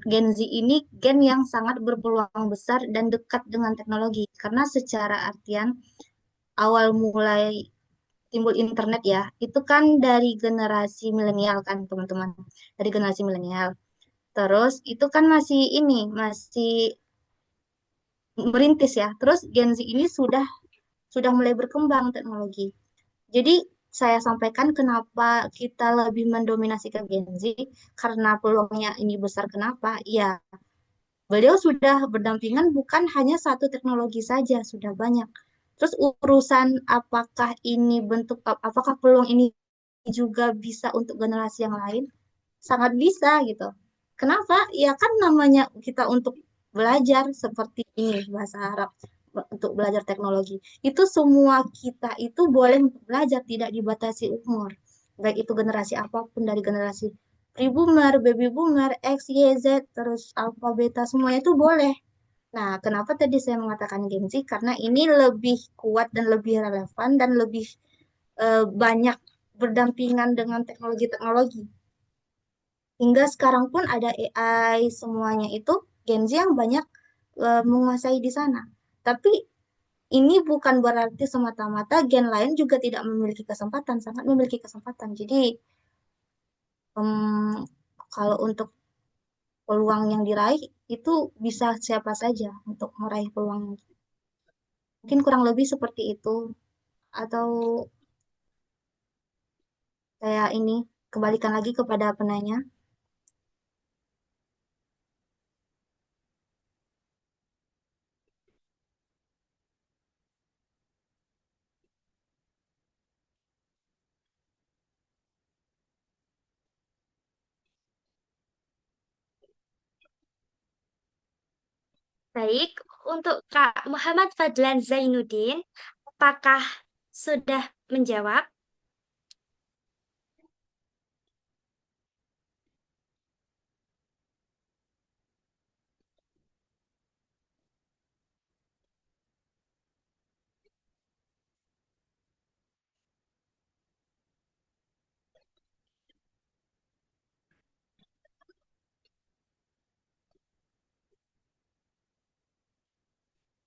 Gen Z ini gen yang sangat berpeluang besar dan dekat dengan teknologi. Karena secara artian, awal mulai timbul internet ya, itu kan dari generasi milenial kan, teman-teman. Dari generasi milenial. Terus itu kan masih merintis ya. Terus Gen Z ini sudah mulai berkembang teknologi. Jadi saya sampaikan kenapa kita lebih mendominasi ke Gen Z karena peluangnya ini besar. Kenapa? Ya, beliau sudah berdampingan bukan hanya satu teknologi saja, sudah banyak. Terus urusan apakah peluang ini juga bisa untuk generasi yang lain? Sangat bisa gitu. Kenapa? Ya kan namanya kita untuk belajar seperti ini bahasa Arab untuk belajar teknologi. Itu semua kita itu boleh untuk belajar, tidak dibatasi umur. Baik itu generasi apapun dari generasi pre-boomer, baby boomer, X, Y, Z, terus alpha, beta, semuanya itu boleh. Nah, kenapa tadi saya mengatakan Gen Z? Karena ini lebih kuat dan lebih relevan dan lebih banyak berdampingan dengan teknologi-teknologi. Hingga sekarang pun ada AI, semuanya itu Gen Z yang banyak menguasai di sana. Tapi ini bukan berarti semata-mata gen lain juga tidak memiliki kesempatan, sangat memiliki kesempatan. Jadi kalau untuk peluang yang diraih itu bisa siapa saja untuk meraih peluang. Mungkin kurang lebih seperti itu. Atau saya ini kembalikan lagi kepada penanya. Baik, untuk Kak Muhammad Fadlan Zainuddin, apakah sudah menjawab?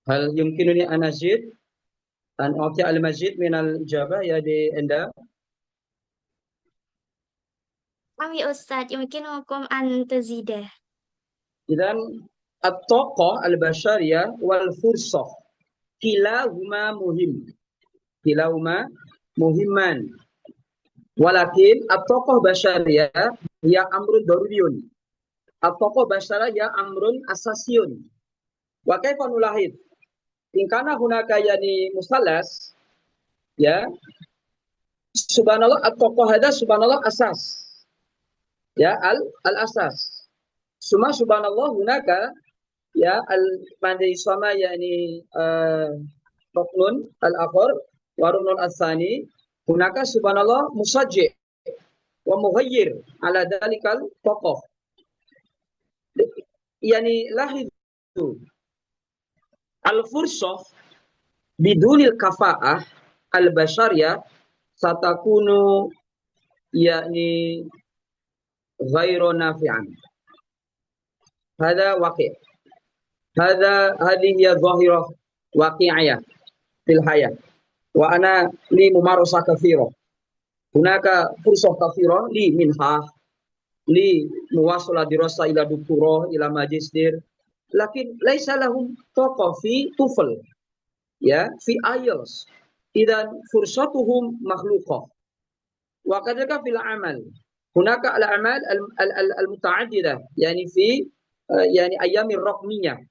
هل يمكنني أن أزيد أن أعطي المزيد من الإجابة يا دي إندا؟ Kami Ustadz, yumkinukum an tuzidah. إذا الطاقة البشرية والفرصة كلاهما مهم. kilahuma muhimman. Walakin at-tokoh basyariyah ya amrun daruriyun. At-tokoh basyariyah ya amrun asasiyun. Wa kaifa nulahid? In kana hunaka yani musallas ya subhanallah at-tokoh hada subhanallah asas. Ya al-asas. Suma subhanallah hunaka ya al-mandi sama yani ruknun al-akhir wa ruknun al-thani hunaka subhanallah musajji wa mughayyir ala dalikal tokoh. Yani lahidu al-fursah bidunil kafa'ah al-bashariyah satakunu yakni ghairu nafi'an. Hada waqi'. Hadhihi hiya dhahirah waqi'iyah fil hayah. Wa ana li mumarasah katsira. Hunaka fursah katsira li minha li muwasala dirasa ila doktorah ila magister. Lakin laisa lahum taqah fi TOEFL ya fi IELTS. Idan fursatuhum makhluqah. Wa kadhalika fil amal. Hunaka al-a'mal al-muta'addidah yani fi yani ayyamir raqmiyah.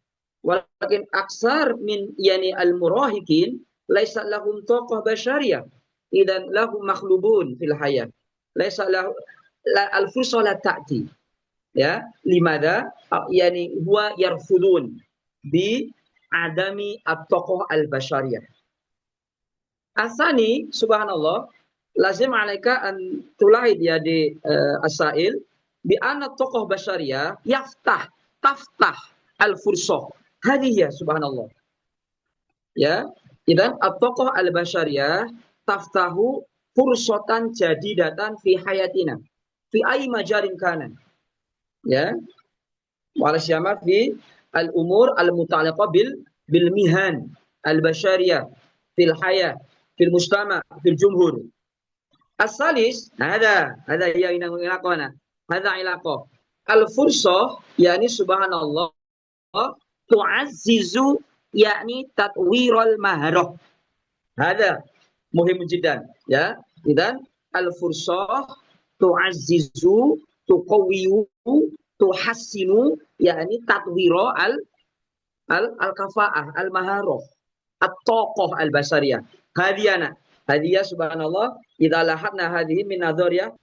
Walakin aksar min yani al-murahikin laisa lahum taqah basyariyah. Idan lahum makhlubun fil hayah. Laisa lahu al-fursah la ta'ti. Ya, limada yani huwa yarfudun bi adami at-taqah al-basyariyah. Asani subhanallah lazim alaika an tulahid ya di as-sa'il bi anna at-taqah basyariyah taftah al-fursah. Hadhihi subhanallah. Ya, idan at-taqah al-basyariyah taftahu fursatan jadidatan fi hayatina fi ay majalin kana. Ya, wala syama fi al-umur al-muta'alliqah bil mihan al-basyariyah fil hayah fil mujtama fil jumhur. As-salis hada ya ilaqana hada ilaqah al-fursah yani subhanallah tu'azzizu yakni tatwiral maharah. Hada muhim jiddan ya. Idan al-fursah tu'azzizu tuqawwiyu tuhassinu yakni tatwira al-kafa'ah al-maharah at-taqah al-basariyah. Hadiyah subhanallah idza lahatna hadhihi min nadhariyah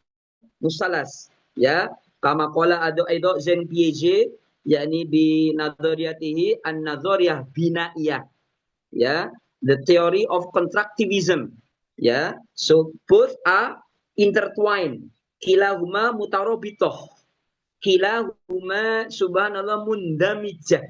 musallas ya kama qala aido Jean Piaget yakni bi nadhariyatihi an-nadhariyah binaiyah ya the theory of constructivism ya so both are intertwined kilahuma mutarabitoh kilahuma subhanallah mundamijah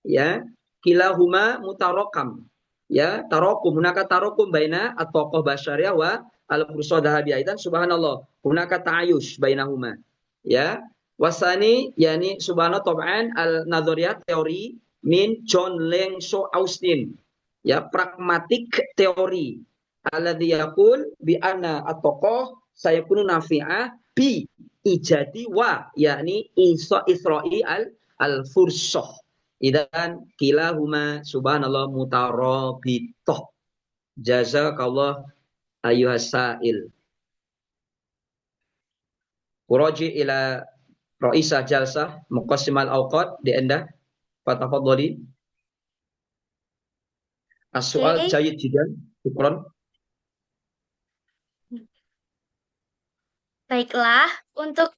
ya kilahuma mutarakam ya tarakum hunaka tarakum baina at-taqah basyariyah wa al-fursah dahabiyah idan subhanallah hunaka ta'ayush bainahuma ya wasani yani subhanallah tab'an al-nadhariyat teori min John Lenshaw Austin ya pragmatic teori alladhi yaqul bi anna at-taqah sayakunu nafi'ah bi ijadi wa yakni isra'i al-fursah idan kilahuma subhanallah mutarabitoh. Jazakallah ayyuhas sa'il. Uraji ila ra'isah jalsah muqassimal awqat di anda fatafadhali. As-su'al Oke. jayyid jiddan. Syukran. Baiklah, untuk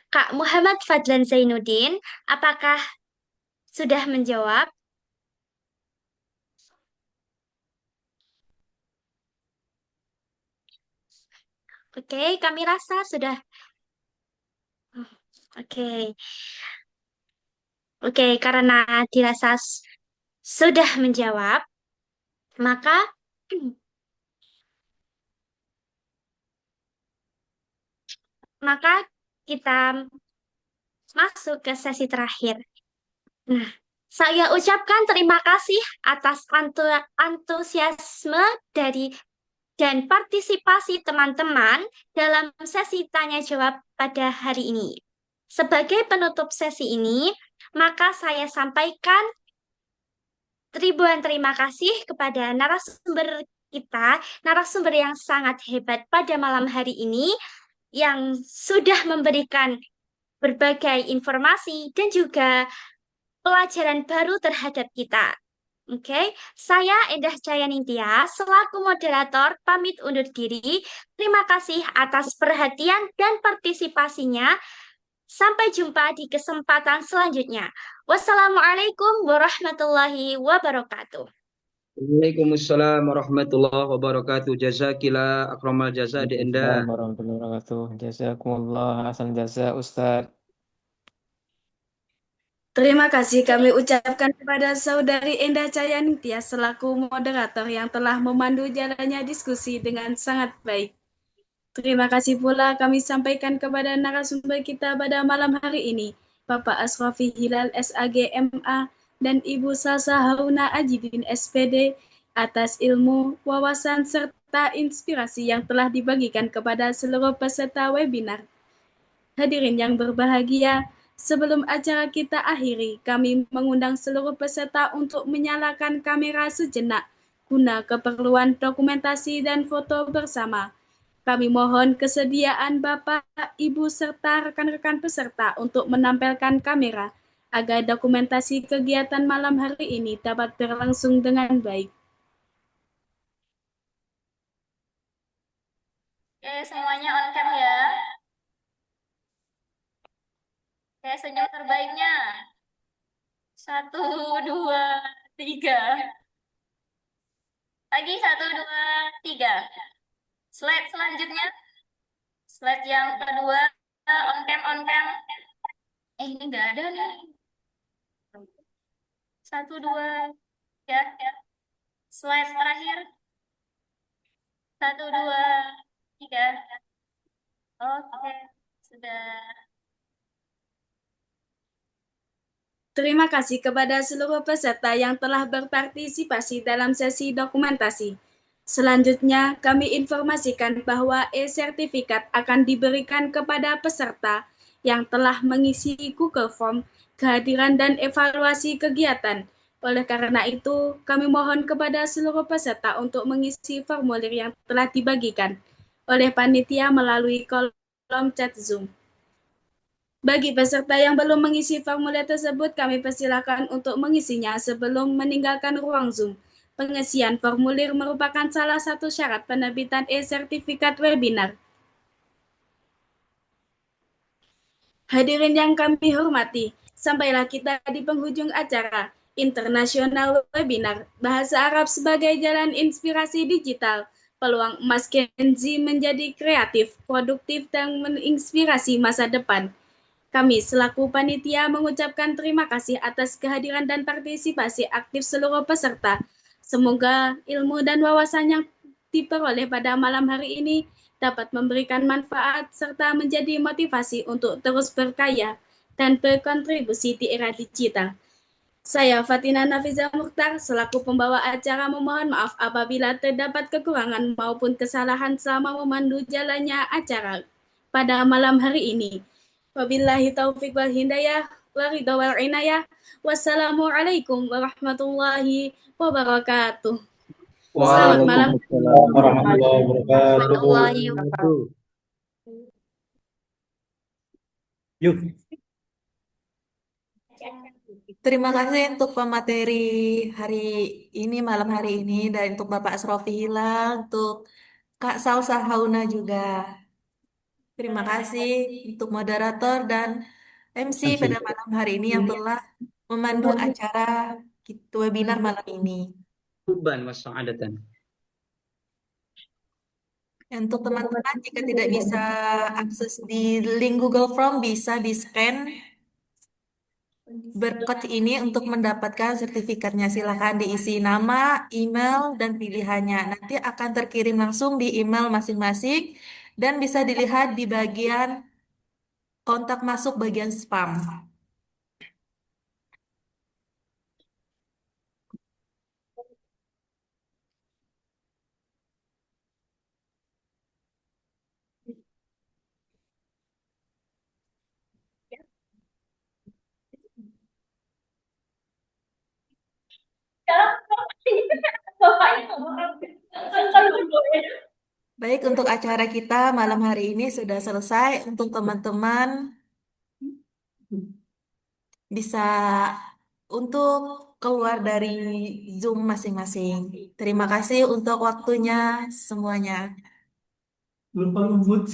Kak Muhammad Fadlan Zainuddin, apakah sudah menjawab? Oke, kami rasa sudah. Oke. Oke, karena dirasa sudah menjawab, maka kita masuk ke sesi terakhir. Nah, saya ucapkan terima kasih atas antusiasme dan partisipasi teman-teman dalam sesi tanya jawab pada hari ini. Sebagai penutup sesi ini, maka saya sampaikan ribuan terima kasih kepada narasumber kita, narasumber yang sangat hebat pada malam hari ini, yang sudah memberikan berbagai informasi dan juga pelajaran baru terhadap kita. Oke, saya Endah Jayaningtia selaku moderator pamit undur diri. Terima kasih atas perhatian dan partisipasinya. Sampai jumpa di kesempatan selanjutnya. Wassalamualaikum warahmatullahi wabarakatuh. Waalaikumsalam warahmatullahi wabarakatuh. Jazakillah akramal jaza di Enda. Waalaikumsalam warahmatullahi wabarakatuh. Jazakumullah hasan jaza Ustaz. Terima kasih kami ucapkan kepada Saudari Endah Cayaningtia selaku moderator yang telah memandu jalannya diskusi dengan sangat baik. Terima kasih pula kami sampaikan kepada narasumber kita pada malam hari ini, Bapak Asrafi Hilal SAG MA dan Ibu Salsa Haruna Ajidin SPD atas ilmu, wawasan, serta inspirasi yang telah dibagikan kepada seluruh peserta webinar. Hadirin yang berbahagia, sebelum acara kita akhiri, kami mengundang seluruh peserta untuk menyalakan kamera sejenak guna keperluan dokumentasi dan foto bersama. Kami mohon kesediaan Bapak, Ibu, serta rekan-rekan peserta untuk menampilkan kamera agar dokumentasi kegiatan malam hari ini dapat berlangsung dengan baik. Oke, semuanya on cam ya. Oke, senyum terbaiknya. 1, 2, 3. Lagi 1, 2, 3. Slide selanjutnya. Slide yang kedua. On cam, on cam. Ini nggak ada nih. 1, 2, 3. Slide terakhir. 1, 2, 3. Oke, sudah. Terima kasih kepada seluruh peserta yang telah berpartisipasi dalam sesi dokumentasi. Selanjutnya, kami informasikan bahwa e-sertifikat akan diberikan kepada peserta yang telah mengisi Google Form, kehadiran dan evaluasi kegiatan. Oleh karena itu, kami mohon kepada seluruh peserta untuk mengisi formulir yang telah dibagikan oleh panitia melalui kolom chat Zoom. Bagi peserta yang belum mengisi formulir tersebut, kami persilakan untuk mengisinya sebelum meninggalkan ruang Zoom. Pengisian formulir merupakan salah satu syarat penerbitan e-sertifikat webinar. Hadirin yang kami hormati, sampailah kita di penghujung acara Internasional Webinar Bahasa Arab sebagai Jalan Inspirasi Digital. Peluang emas Gen Z menjadi kreatif, produktif, dan menginspirasi masa depan. Kami selaku panitia mengucapkan terima kasih atas kehadiran dan partisipasi aktif seluruh peserta. Semoga ilmu dan wawasan yang diperoleh pada malam hari ini dapat memberikan manfaat serta menjadi motivasi untuk terus berkarya dan berkontribusi di era digital. Saya Fatina Nafiza Mukhtar selaku pembawa acara memohon maaf apabila terdapat kekurangan maupun kesalahan selama memandu jalannya acara pada malam hari ini. Wabillahi taufiq wal hidayah wa ridha wal inayah. Wassalamualaikum warahmatullahi wabarakatuh. Selamat malam. Waalaikumsalam warahmatullahi wabarakatuh. Warahmatullahi wabarakatuh. Yuk. Terima kasih untuk pemateri hari ini, malam hari ini, dan untuk Bapak Asrofi Hilal, untuk Kak Salsa Hauna juga. Terima kasih untuk moderator dan MC pada malam hari ini yang telah memandu acara webinar malam ini. Tuban wa sa'adatan. Untuk teman-teman, jika tidak bisa akses di link Google Form, bisa di-scan berkode ini untuk mendapatkan sertifikatnya. Silakan diisi nama, email, dan pilihannya. Nanti akan terkirim langsung di email masing-masing dan bisa dilihat di bagian kontak masuk bagian spam. Bapak itu Baik, untuk acara kita malam hari ini sudah selesai. Untuk teman-teman bisa untuk keluar dari Zoom masing-masing. Terima kasih untuk waktunya semuanya. Lupa ngebut.